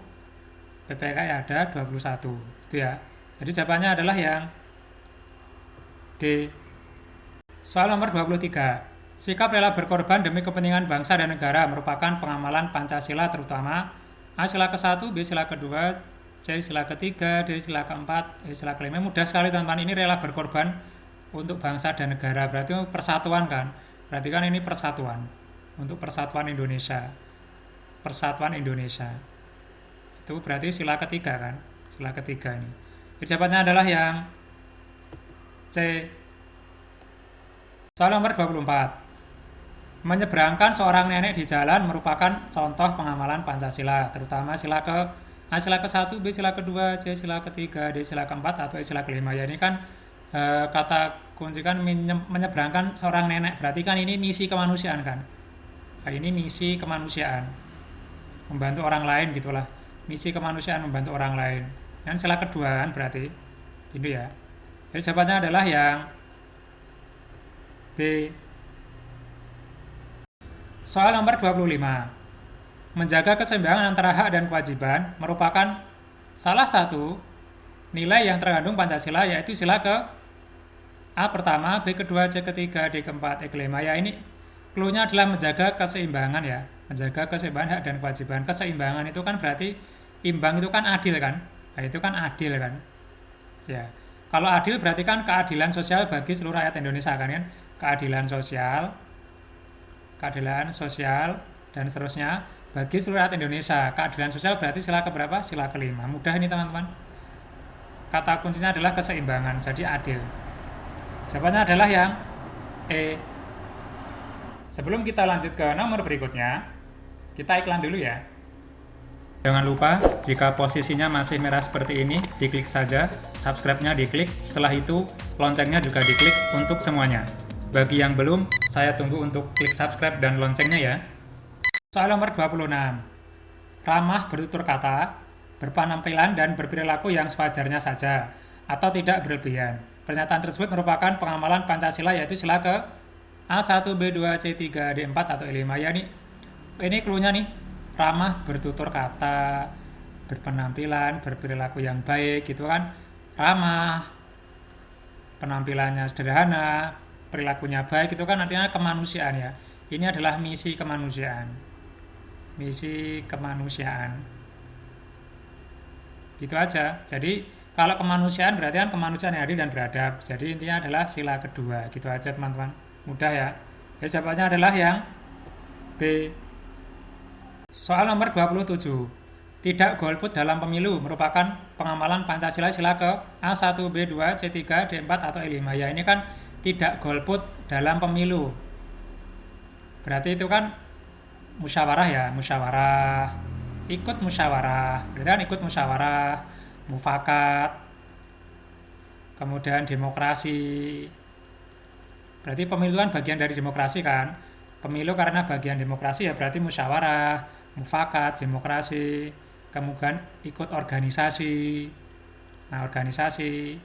PPKI ada 21. Itu ya. Jadi jawabannya adalah yang D. Soal nomor 23. Sikap rela berkorban demi kepentingan bangsa dan negara merupakan pengamalan Pancasila terutama A sila ke-1, B sila ke-2, C sila ke-3, D sila ke-4, E sila ke-5. Mudah sekali teman-teman, ini rela berkorban untuk bangsa dan negara. Berarti persatuan kan? Berarti kan ini persatuan. Untuk persatuan Indonesia. Itu berarti sila ketiga kan? Sila ketiga ini. Jawabannya adalah yang C. Soal nomor 24. Menyeberangkan seorang nenek di jalan merupakan contoh pengamalan Pancasila, terutama sila ke A sila ke-1, B sila ke-2, C sila ke-3, D sila ke-4, atau E sila ke-5. Ya ini kan kata kunci kan menyeberangkan seorang nenek, berarti kan ini misi kemanusiaan kan. Nah, ini misi kemanusiaan, membantu orang lain gitulah. Misi kemanusiaan membantu orang lain. Dan sila kedua kan berarti itu ya. Jadi jawabannya adalah yang B. Soal nomor 25. Menjaga keseimbangan antara hak dan kewajiban merupakan salah satu nilai yang terkandung Pancasila, yaitu sila ke A pertama, B kedua, C ketiga, D keempat, E kelima. Ya ini clue-nya adalah menjaga keseimbangan ya. Menjaga keseimbangan hak dan kewajiban. Keseimbangan itu kan berarti imbang itu kan adil kan. Nah, itu kan adil kan. Ya. Kalau adil berarti kan keadilan sosial bagi seluruh rakyat Indonesia kan kan. Keadilan sosial dan seterusnya bagi seluruh rakyat Indonesia. Keadilan sosial berarti sila keberapa? Sila kelima. Mudah ini teman-teman. Kata kuncinya adalah keseimbangan, jadi adil. Jawabannya adalah yang E. Sebelum kita lanjut ke nomor berikutnya, kita iklan dulu ya. Jangan lupa, jika posisinya masih merah seperti ini, diklik saja, subscribe-nya diklik, setelah itu loncengnya juga diklik untuk semuanya. Bagi yang belum, saya tunggu untuk klik subscribe dan loncengnya ya. Soal nomor 26. Ramah bertutur kata, berpenampilan dan berperilaku yang sewajarnya saja, atau tidak berlebihan. Pernyataan tersebut merupakan pengamalan Pancasila, yaitu sila ke A1, B2, C3, D4, atau E5. Ya ini clue-nya nih. Ramah bertutur kata, berpenampilan, berperilaku yang baik gitu kan. Ramah, penampilannya sederhana, perilakunya baik itu kan artinya kemanusiaan ya. Ini adalah misi kemanusiaan. Misi kemanusiaan. Gitu aja. Jadi kalau kemanusiaan berarti kan kemanusiaan yang adil dan beradab. Jadi intinya adalah sila kedua. Gitu aja teman-teman. Mudah ya. Jadi jawabannya adalah yang B. Soal nomor 27. Tidak golput dalam pemilu merupakan pengamalan Pancasila sila ke A1, B2, C3, D4, atau E5. Ya ini kan tidak golput dalam pemilu. Berarti itu kan musyawarah ya, musyawarah. Ikut musyawarah. Berarti kan ikut musyawarah, mufakat, kemudian demokrasi. Berarti pemilu kan bagian dari demokrasi kan. Pemilu karena bagian demokrasi ya berarti musyawarah, mufakat, demokrasi, kemudian ikut organisasi. Nah, organisasi.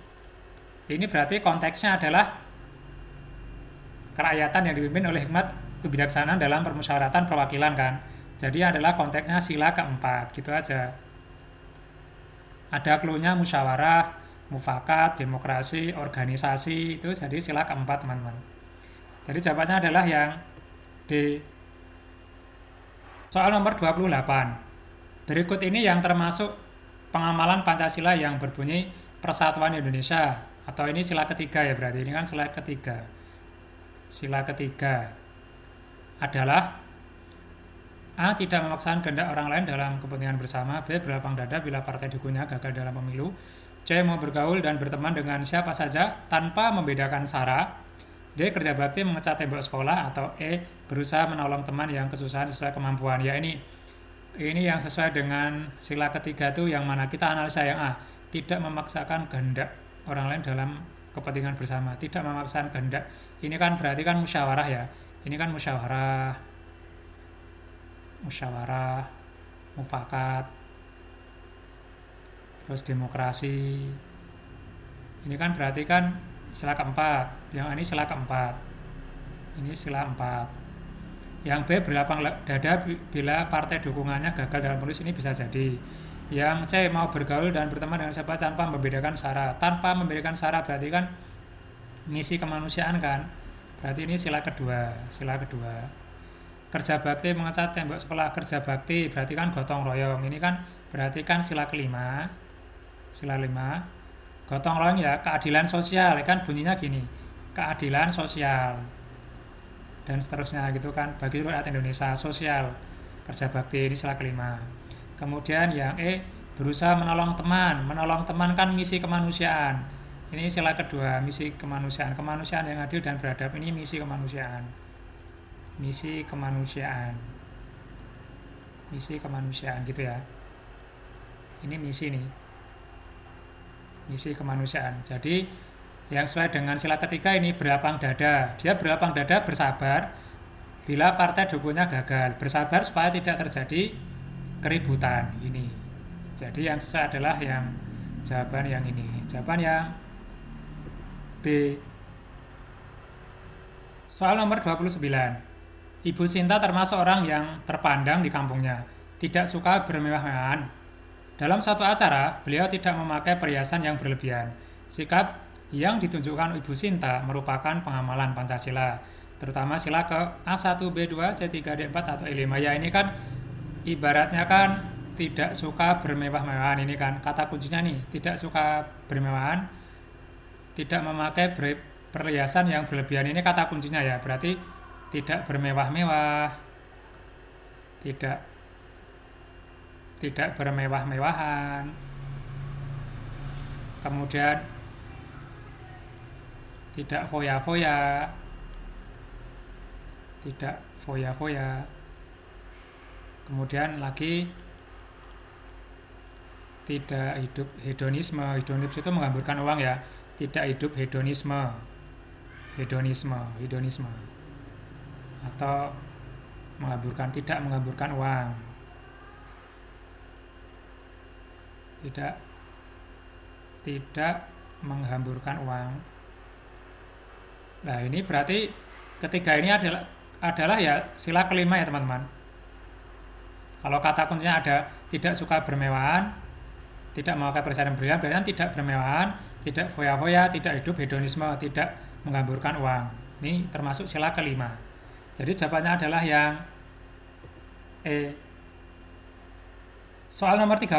Ini berarti konteksnya adalah kerakyatan yang dipimpin oleh hikmat kebijaksanaan dalam permusyawaratan perwakilan kan. Jadi adalah konteksnya sila keempat, gitu aja. Ada clue-nya musyawarah, mufakat, demokrasi, organisasi, itu jadi sila keempat teman-teman. Jadi jawabannya adalah yang D. Soal nomor 28. Berikut ini yang termasuk pengamalan Pancasila yang berbunyi Persatuan Indonesia. Atau ini sila ketiga ya berarti. Ini kan sila ketiga. Sila ketiga adalah A. Tidak memaksakan kehendak orang lain dalam kepentingan bersama. B. Berlapang dada bila partai dukungnya gagal dalam pemilu. C. Mau bergaul dan berteman dengan siapa saja tanpa membedakan sara. D. Kerja bakti mengecat tembok sekolah. Atau E. Berusaha menolong teman yang kesusahan sesuai kemampuan. Ya ini yang sesuai dengan sila ketiga itu yang mana kita analisa yang A. Tidak memaksakan kehendak orang lain dalam kepentingan bersama. Tidak memaksakan kehendak. Ini kan berarti kan musyawarah ya. Ini kan musyawarah, mufakat, terus demokrasi. Ini kan berarti kan sila keempat. Yang ini sila keempat. Ini sila 4. Yang B. Berlapang dada bila partai dukungannya gagal dalam pemilu. Ini bisa jadi. Yang C. Mau bergaul dan berteman dengan siapa tanpa membedakan sara. Tanpa membedakan sara berarti kan misi kemanusiaan kan. Berarti ini sila kedua. Sila kedua. Kerja bakti mengecat tembok sekolah. Kerja bakti berarti kan gotong royong. Ini kan berarti kan sila kelima. Sila 5. Gotong royong ya keadilan sosial. Kan bunyinya gini. Keadilan sosial. Dan seterusnya gitu kan. Bagi rakyat Indonesia sosial. Kerja bakti ini sila kelima. Kemudian yang E. Berusaha menolong teman. Menolong teman kan misi kemanusiaan. Ini sila kedua, misi kemanusiaan. Kemanusiaan yang adil dan beradab ini misi kemanusiaan. misi kemanusiaan. Misi kemanusiaan gitu ya. Ini misi nih. Misi kemanusiaan. Jadi yang sesuai dengan sila ketiga ini berlapang dada. Dia berlapang dada bersabar bila partai dukungnya gagal. Bersabar supaya tidak terjadi keributan ini. Jadi yang sesuai adalah yang jawaban yang ini. Jawaban yang B. Soal nomor 29. Ibu Sinta termasuk orang yang terpandang di kampungnya. Tidak suka bermewah-mewahan. Dalam satu acara, beliau tidak memakai perhiasan yang berlebihan. Sikap yang ditunjukkan Ibu Sinta merupakan pengamalan Pancasila, terutama sila ke A1, B2, C3, D4, atau E5. Ya ini kan ibaratnya kan tidak suka bermewah-mewahan. Ini kan kata kuncinya nih, tidak suka bermewahan, tidak memakai perhiasan yang berlebihan. Ini kata kuncinya ya, berarti tidak bermewah-mewah, tidak bermewah-mewahan, kemudian tidak foya-foya, kemudian lagi tidak hidup hedonisme. Hedonisme itu menghamburkan uang ya, tidak hidup hedonisme, atau tidak menghamburkan uang, tidak menghamburkan uang. Nah ini berarti ketiga ini adalah ya sila kelima ya teman-teman. Kalau kata kuncinya ada tidak suka bermewahan, tidak memakai perhiasan berlebihan, berarti tidak bermewahan, tidak foya-foya, tidak hidup hedonisme, tidak menghamburkan uang. Ini termasuk sila kelima. Jadi jawabannya adalah yang E. Soal nomor 30.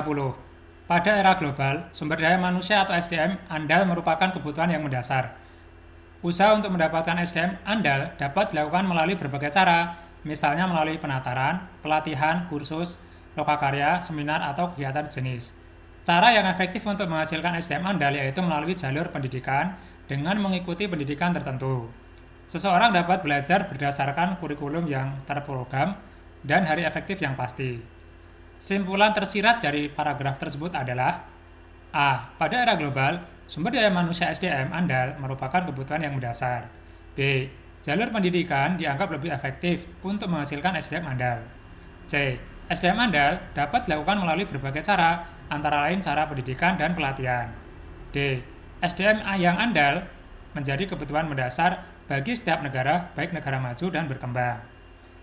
Pada era global, sumber daya manusia atau SDM andal merupakan kebutuhan yang mendasar. Usaha untuk mendapatkan SDM andal dapat dilakukan melalui berbagai cara, misalnya melalui penataran, pelatihan, kursus, lokakarya, seminar, atau kegiatan sejenis. Cara yang efektif untuk menghasilkan SDM andal yaitu melalui jalur pendidikan dengan mengikuti pendidikan tertentu. Seseorang dapat belajar berdasarkan kurikulum yang terprogram dan hari efektif yang pasti. Simpulan tersirat dari paragraf tersebut adalah A. Pada era global, sumber daya manusia SDM andal merupakan kebutuhan yang mendasar. B. Jalur pendidikan dianggap lebih efektif untuk menghasilkan SDM andal. C. SDM andal dapat dilakukan melalui berbagai cara, antara lain cara pendidikan dan pelatihan. D. SDM yang andal menjadi kebutuhan mendasar bagi setiap negara, baik negara maju dan berkembang.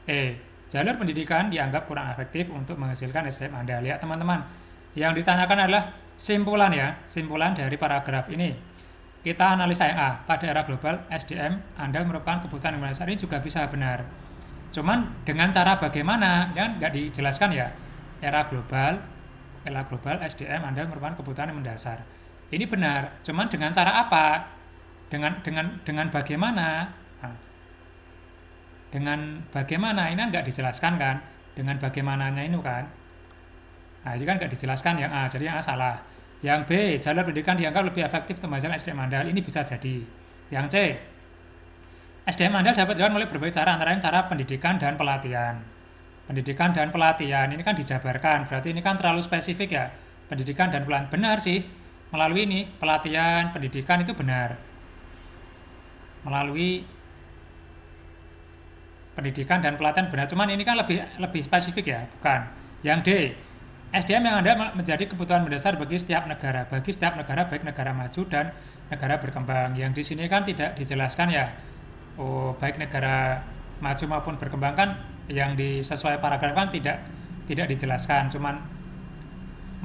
E. Jalur pendidikan dianggap kurang efektif untuk menghasilkan SDM andal. Ya teman-teman, yang ditanyakan adalah simpulan ya, simpulan dari paragraf ini. Kita analisa yang A. Pada era global, SDM andal merupakan kebutuhan yang mendasar. Ini juga bisa benar. Cuman dengan cara bagaimana, ya nggak dijelaskan ya. Era global SDM andal merupakan kebutuhan yang mendasar. Ini benar. Cuman dengan cara apa? Dengan bagaimana? Nah, dengan bagaimana ini kan nggak dijelaskan kan? Dengan bagaimananya ini kan? Nah, ini kan nggak dijelaskan yang A, jadi yang A salah. Yang B, jalur pendidikan dianggap lebih efektif untuk menghasilkan SDM andal. Ini bisa jadi. Yang C, SDM andal dapat dilakukan melalui berbagai cara, antara lain cara pendidikan dan pelatihan. Pendidikan dan pelatihan ini kan dijabarkan, berarti ini kan terlalu spesifik ya. Pendidikan dan pelatihan benar sih. Melalui ini pelatihan, pendidikan itu benar. Melalui pendidikan dan pelatihan benar, cuman ini kan lebih spesifik ya, bukan. Yang D, SDM yang ada menjadi kebutuhan mendasar bagi setiap negara baik negara maju dan negara berkembang. Yang di sini kan tidak dijelaskan ya. Oh, baik negara maju maupun berkembang kan yang sesuai paragraf kan tidak dijelaskan, cuman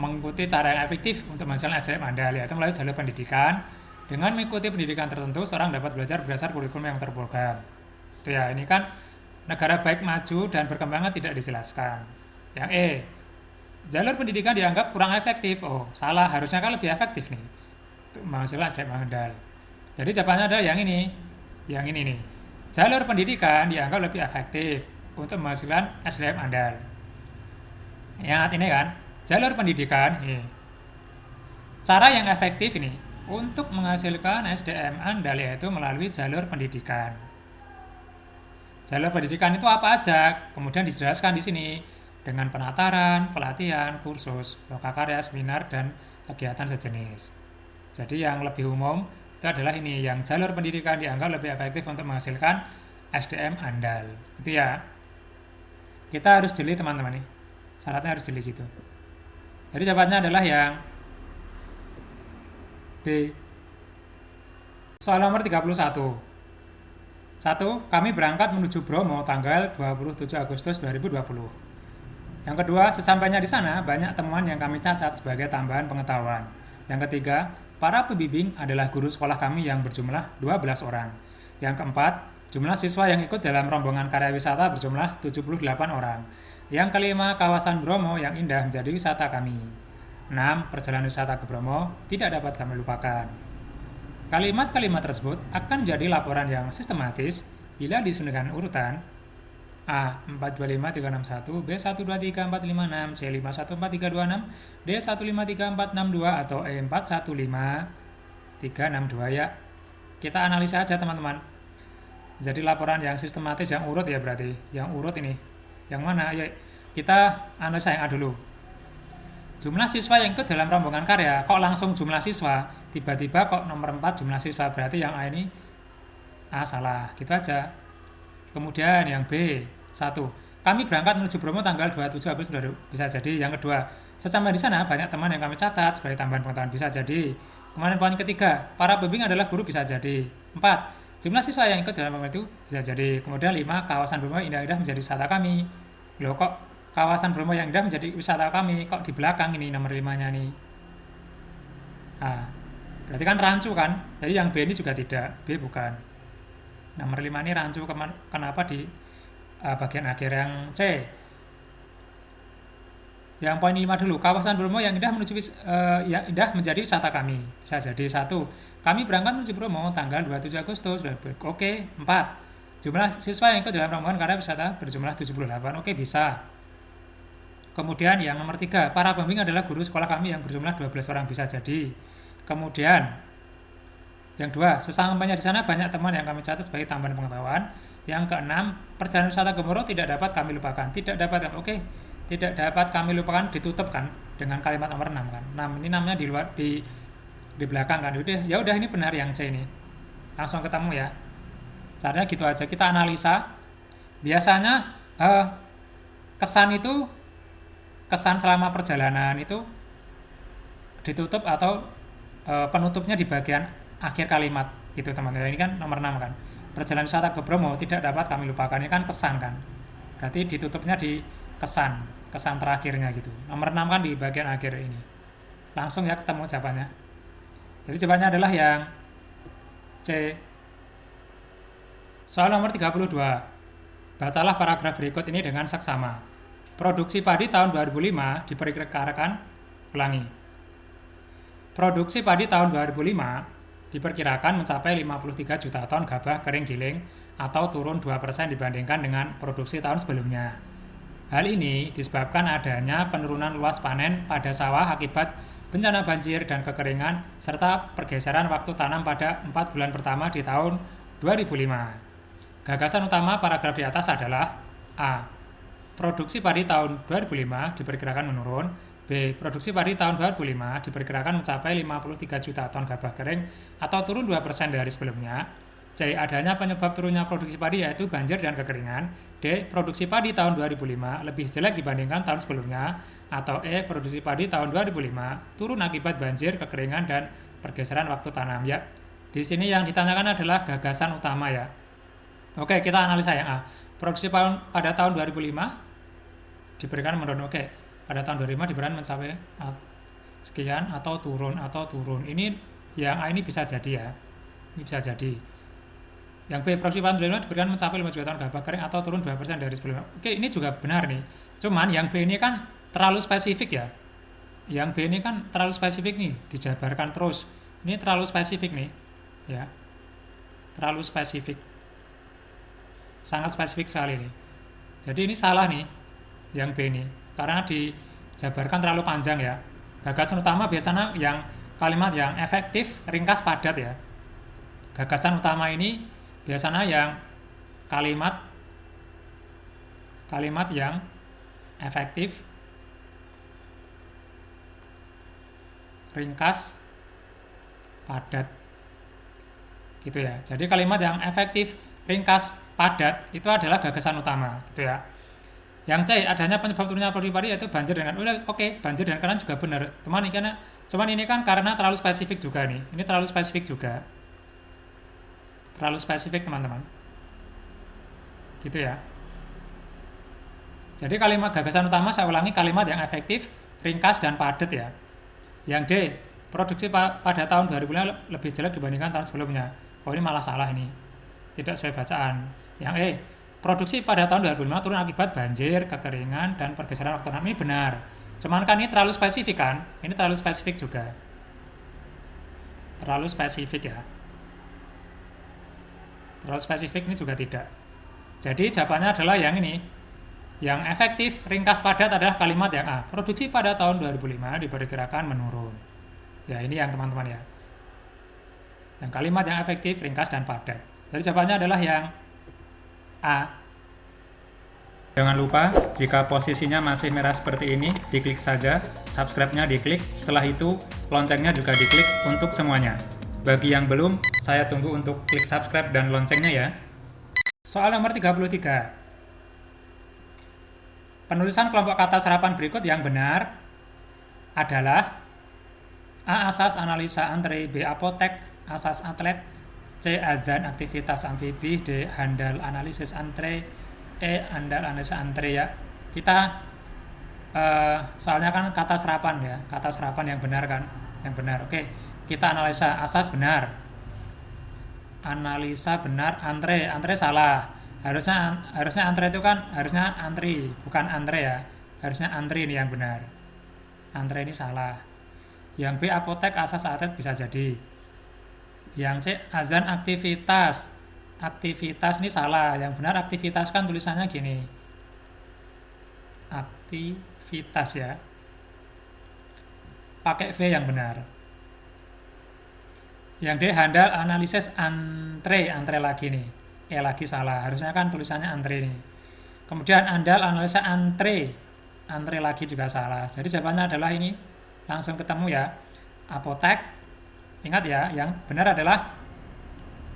mengikuti cara yang efektif untuk menghasilkan SDM andal, yaitu melalui jalur pendidikan. Dengan mengikuti pendidikan tertentu, seorang dapat belajar berdasar kurikulum yang terprogram. Itu ya, ini kan negara baik maju dan berkembang tidak dijelaskan. Yang E, jalur pendidikan dianggap kurang efektif. Oh, salah, harusnya kan lebih efektif nih untuk menghasilkan SDM andal. Jadi jawabannya adalah yang ini nih. Jalur pendidikan dianggap lebih efektif untuk menghasilkan SDM andal. Ingat ini kan, jalur pendidikan ini. Cara yang efektif ini untuk menghasilkan SDM andal yaitu melalui jalur pendidikan. Jalur pendidikan itu apa aja? Kemudian dijelaskan di sini dengan penataran, pelatihan, kursus, lokakarya, seminar, dan kegiatan sejenis. Jadi yang lebih umum itu adalah ini, yang jalur pendidikan dianggap lebih efektif untuk menghasilkan SDM andal. Itu ya. Kita harus jeli teman-teman nih. Syaratnya harus jeli gitu. Jadi jawabannya adalah yang B. Soal nomor 31. 1. Kami berangkat menuju Bromo tanggal 27 Agustus 2020. Yang kedua, sesampainya di sana banyak temuan yang kami catat sebagai tambahan pengetahuan. Yang ketiga, para pembimbing adalah guru sekolah kami yang berjumlah 12 orang. Yang keempat, jumlah siswa yang ikut dalam rombongan karya wisata berjumlah 78 orang. Yang kelima, kawasan Bromo yang indah menjadi wisata kami. 6. Perjalanan wisata ke Bromo tidak dapat kami lupakan. Kalimat-kalimat tersebut akan menjadi laporan yang sistematis bila disusun dengan urutan A. 425361, B. 123456, C. 514326, D. 153462, atau E. 415362 ya. Kita analisa aja teman-teman. Jadi laporan yang sistematis, yang urut ya berarti. Yang urut ini. Yang mana? Ya, kita analisa yang A dulu. Jumlah siswa yang ikut dalam rombongan karya, kok langsung jumlah siswa? Tiba-tiba kok nomor 4 jumlah siswa, berarti yang A ini A salah, gitu aja. Kemudian yang B, 1. Kami berangkat menuju Bromo tanggal 27 Agustus, bisa jadi. Yang kedua, sesampai di sana banyak teman yang kami catat sebagai tambahan pengetahuan, bisa jadi. Kemudian poin ketiga, para pembimbing adalah guru, bisa jadi. 4. Jumlah siswa yang ikut dalam rombongan itu bisa jadi. Kemudian 5. Kawasan Bromo indah-indah menjadi wisata kami. Loh kok kawasan Bromo yang indah menjadi wisata kami, kok di belakang ini nomor 5-nya nih. Nah, berarti kan rancu kan? Jadi yang B ini juga tidak, B bukan. Nomor 5 ini rancu, kenapa di bagian akhir? Yang C. Yang poin 5 dulu, kawasan Bromo yang indah yang indah menjadi wisata kami. Bisa jadi. 1. Kami berangkat menuju Bromo tanggal 27 Agustus. Oke. 4. Jumlah siswa yang ikut dalam rombongan karya wisata berjumlah 78. Oke, bisa. Kemudian yang nomor 3, para pembimbing adalah guru sekolah kami yang berjumlah 12 orang, bisa jadi. Kemudian yang 2, sesampainya di sana banyak teman yang kami catat sebagai tambahan pengetahuan. Yang ke-6, perjalanan wisata ke Bromo tidak dapat kami lupakan. Tidak dapat, oke. Tidak dapat kami lupakan ditutup kan dengan kalimat nomor 6 kan. 6 ini namanya di luar di belakang kan. Ya udah ini benar yang C ini. Langsung ketemu ya. Caranya gitu aja. Kita analisa. Biasanya kesan selama perjalanan itu ditutup atau penutupnya di bagian akhir kalimat gitu teman-teman. Ini kan nomor 6 kan. Perjalanan wisata ke Bromo tidak dapat kami lupakan. Ini kan kesan kan. Berarti ditutupnya di kesan terakhirnya gitu. Nomor 6 kan di bagian akhir ini. Langsung ya ketemu jawabannya. Jadi jawabannya adalah yang C. Soal nomor 32. Bacalah paragraf berikut ini dengan saksama. Produksi padi tahun 2005 diperkirakan, ulangi. Produksi padi tahun 2005 diperkirakan mencapai 53 juta ton gabah kering giling atau turun 2% dibandingkan dengan produksi tahun sebelumnya. Hal ini disebabkan adanya penurunan luas panen pada sawah akibat bencana banjir dan kekeringan serta pergeseran waktu tanam pada 4 bulan pertama di tahun 2005. Gagasan utama paragraf di atas adalah A. Produksi padi tahun 2005 diperkirakan menurun. B. Produksi padi tahun 2005 diperkirakan mencapai 53 juta ton gabah kering atau turun 2% dari sebelumnya. C. Adanya penyebab turunnya produksi padi yaitu banjir dan kekeringan. D. Produksi padi tahun 2005 lebih jelek dibandingkan tahun sebelumnya. Atau E. Produksi padi tahun 2005 turun akibat banjir, kekeringan, dan pergeseran waktu tanam. Ya, di sini yang ditanyakan adalah gagasan utama ya. Oke, kita analisa yang A. Produksi pada tahun 2005 diberikan menurun. Oke, pada tahun 2005 diberikan mencapai sekian atau turun. Ini yang A ini bisa jadi ya. Ini bisa jadi. Yang B, produksi pada tahun 2005 diberikan mencapai 5 juta ton gabah kering atau turun 2% dari sebelumnya. Oke, ini juga benar nih. Cuman yang B ini kan terlalu spesifik ya. Yang B ini kan terlalu spesifik nih, dijabarkan terus. Ini terlalu spesifik nih. Ya. Terlalu spesifik. Sangat spesifik sekali nih. Jadi ini salah nih yang B ini karena dijabarkan terlalu panjang ya. Gagasan utama biasanya yang kalimat yang efektif, ringkas, padat ya. Gagasan utama ini biasanya yang kalimat kalimat yang efektif, ringkas, padat. Gitu ya. Jadi kalimat yang efektif, ringkas, padat itu adalah gagasan utama, gitu ya. Yang C, adanya penyebab turunnya pari-pari yaitu banjir dengan banjir dan keran juga benar. Cuman ini kan karena terlalu spesifik juga nih. Ini terlalu spesifik juga. Terlalu spesifik, teman-teman. Gitu ya. Jadi kalimat gagasan utama saya ulangi, kalimat yang efektif, ringkas dan padat ya. Yang D, produksi pada tahun 2005 lebih jelek dibandingkan tahun sebelumnya. Oh, ini malah salah ini. Tidak sesuai bacaan. Yang E, produksi pada tahun 2005 turun akibat banjir, kekeringan, dan pergeseran waktu tanam. Ini benar. Cuman kan ini terlalu spesifik kan? Ini terlalu spesifik juga. Terlalu spesifik ya. Terlalu spesifik ini juga tidak. Jadi jawabannya adalah yang ini. Yang efektif, ringkas, padat adalah kalimat yang A. Produksi pada tahun 2005 diperkirakan menurun. Ya, ini yang teman-teman ya. Yang kalimat yang efektif, ringkas, dan padat. Jadi jawabannya adalah yang A. Jangan lupa, jika posisinya masih merah seperti ini, diklik saja, subscribe-nya diklik, setelah itu loncengnya juga diklik untuk semuanya. Bagi yang belum, saya tunggu untuk klik subscribe dan loncengnya ya. Soal nomor 33. Penulisan kelompok kata serapan berikut yang benar adalah A. Asas analisa antre, B. Apotek, asas atlet, C. Azan aktivitas amfibi, D. Handal analisis antre, E. Handal analisis antre ya. Kita soalnya kan kata serapan ya, kata serapan yang benar kan, yang benar. Oke, kita analisa. Asas benar, analisa benar, antre salah. Harusnya antre itu kan harusnya antri, bukan antre ya. Harusnya antri ini yang benar. Antre ini salah. Yang B. Apotek, asas atlet bisa jadi. Yang C. Azan aktivitas. Aktivitas ini salah. Yang benar aktivitas kan tulisannya gini. Aktivitas ya. Pakai V yang benar. Yang D. Handal analisis antre lagi nih. Lagi salah. Harusnya kan tulisannya antre nih. Kemudian andal analisa antre lagi juga salah. Jadi jawabannya adalah ini. Langsung ketemu ya. Apotek. Ingat ya, yang benar adalah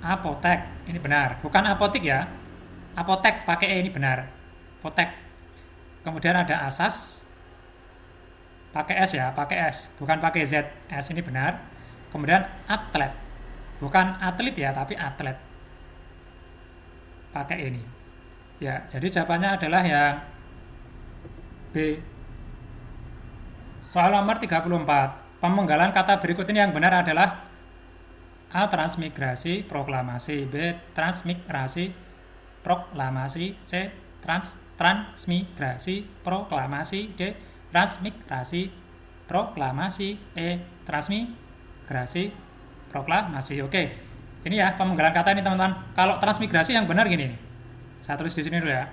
apotek. Ini benar. Bukan apotik ya. Apotek pakai E ini benar. Apotek. Kemudian ada asas. Pakai S ya, pakai S. Bukan pakai Z. S ini benar. Kemudian atlet. Bukan atlet ya, tapi atlet. Pakai ini. Ya, jadi jawabannya adalah yang B. Soal nomor 34. Pemenggalan kata berikut ini yang benar adalah A. Transmigrasi, proklamasi, B. Transmigrasi, proklamasi, C. Transmigrasi, proklamasi, D. Transmigrasi, proklamasi, E. Transmigrasi, proklamasi. Oke. Ini ya pemenggalan kata ini teman-teman. Kalau transmigrasi yang benar gini. Saya tulis di sini dulu ya.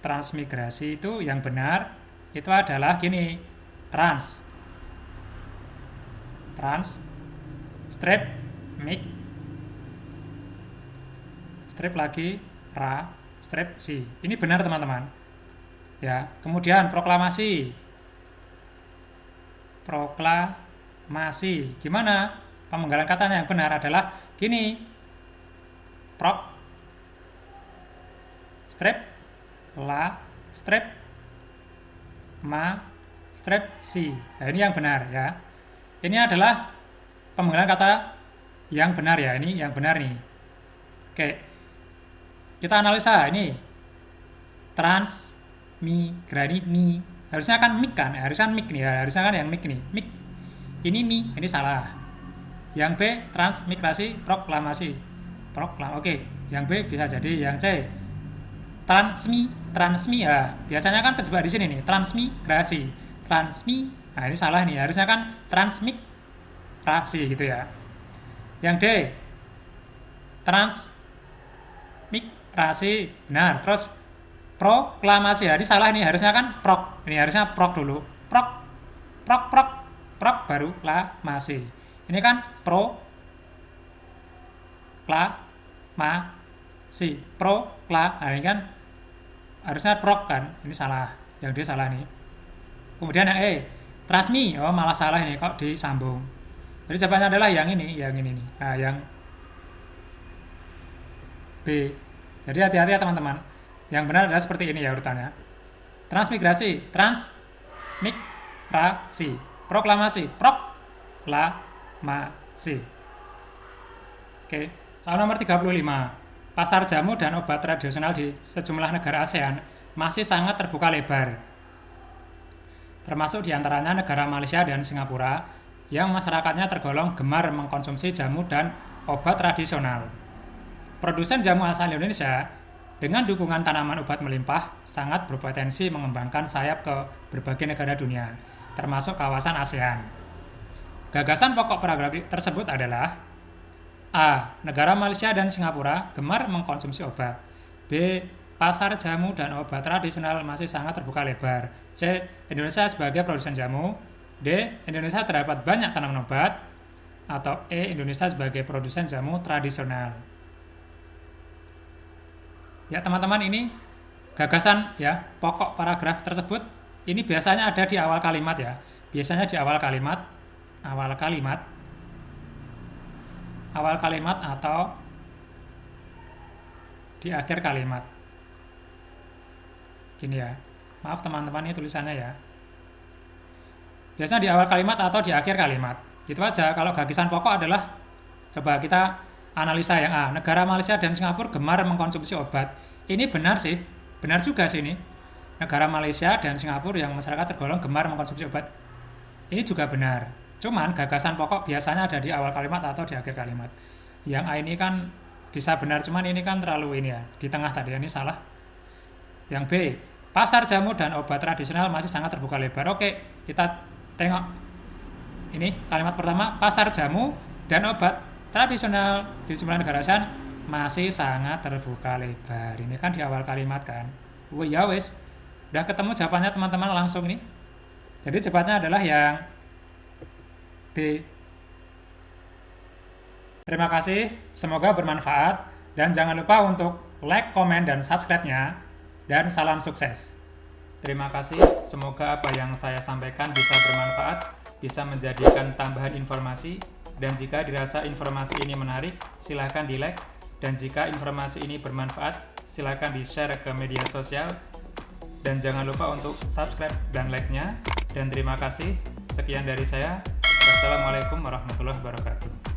Transmigrasi itu yang benar itu adalah gini. Strip strip lagi strip si. Ini benar teman-teman. Ya, kemudian proklamasi. Gimana? Pemenggalan katanya yang benar adalah gini. Strip strip strip si. Nah, ini yang benar ya. Ini adalah pemenggalan kata yang benar ya. Ini yang benar nih. Oke. Kita analisa ini. Transmigrasi mi. Harusnya kan mik kan? Harusnya mik nih ya. Harusnya kan yang mik nih. Mik. Ini mi, ini salah. Yang B transmigrasi proklamasi. Oke. Yang B bisa jadi. Yang C transmi ya. Biasanya kan kejebak di sini nih. Transmigrasi. Nah, ini salah nih. Harusnya kan transmigrasi gitu ya. Yang D transmigrasi. Benar. Terus proklamasi. Ini salah nih. Harusnya kan prok. Ini harusnya prok dulu. Prok baru lamasi. Ini kan si nah ini kan harusnya prok kan, ini salah, yang D salah nih. Kemudian yang E, transmi, oh malah salah ini kok disambung. Jadi jawabannya adalah yang ini nih. Nah, yang B. Jadi hati-hati ya teman-teman. Yang benar adalah seperti ini ya urutannya. Transmigrasi, transmigrasi, proklamasi, proklamasi. Oke, soal nomor 35. Pasar jamu dan obat tradisional di sejumlah negara ASEAN masih sangat terbuka lebar. Termasuk diantaranya negara Malaysia dan Singapura yang masyarakatnya tergolong gemar mengkonsumsi jamu dan obat tradisional. Produsen jamu asal Indonesia dengan dukungan tanaman obat melimpah sangat berpotensi mengembangkan sayap ke berbagai negara dunia, termasuk kawasan ASEAN. Gagasan pokok paragraf tersebut adalah A. Negara Malaysia dan Singapura gemar mengkonsumsi obat. B. Pasar jamu dan obat tradisional masih sangat terbuka lebar. C. Indonesia sebagai produsen jamu. D. Indonesia terdapat banyak tanaman obat. Atau E. Indonesia sebagai produsen jamu tradisional. Ya teman-teman, ini gagasan ya, pokok paragraf tersebut ini biasanya ada di awal kalimat ya. Biasanya di awal kalimat atau di akhir kalimat. Gini ya. Maaf teman-teman, ini tulisannya ya. Biasanya di awal kalimat atau di akhir kalimat. Gitu aja. Kalau gagasan pokok adalah, coba kita analisa yang A. Negara Malaysia dan Singapura gemar mengkonsumsi obat. Ini benar sih. Benar juga sih ini. Negara Malaysia dan Singapura yang masyarakat tergolong gemar mengkonsumsi obat. Ini juga benar. Cuman gagasan pokok biasanya ada di awal kalimat atau di akhir kalimat. Yang A ini kan bisa benar, cuman ini kan terlalu ini ya. Di tengah tadi ini salah. Yang B. Pasar jamu dan obat tradisional masih sangat terbuka lebar. Oke, kita tengok. Ini kalimat pertama, pasar jamu dan obat tradisional di sejumlah negara ASEAN masih sangat terbuka lebar. Ini kan di awal kalimat kan. Ya wes, udah ketemu jawabannya teman-teman langsung nih. Jadi jawabannya adalah yang B. Terima kasih, semoga bermanfaat dan jangan lupa untuk like, komen, dan subscribe-nya dan salam sukses. Terima kasih, semoga apa yang saya sampaikan bisa bermanfaat, bisa menjadikan tambahan informasi, dan jika dirasa informasi ini menarik, silahkan di-like, dan jika informasi ini bermanfaat, silahkan di-share ke media sosial, dan jangan lupa untuk subscribe dan like-nya, dan terima kasih, sekian dari saya, wassalamualaikum warahmatullahi wabarakatuh.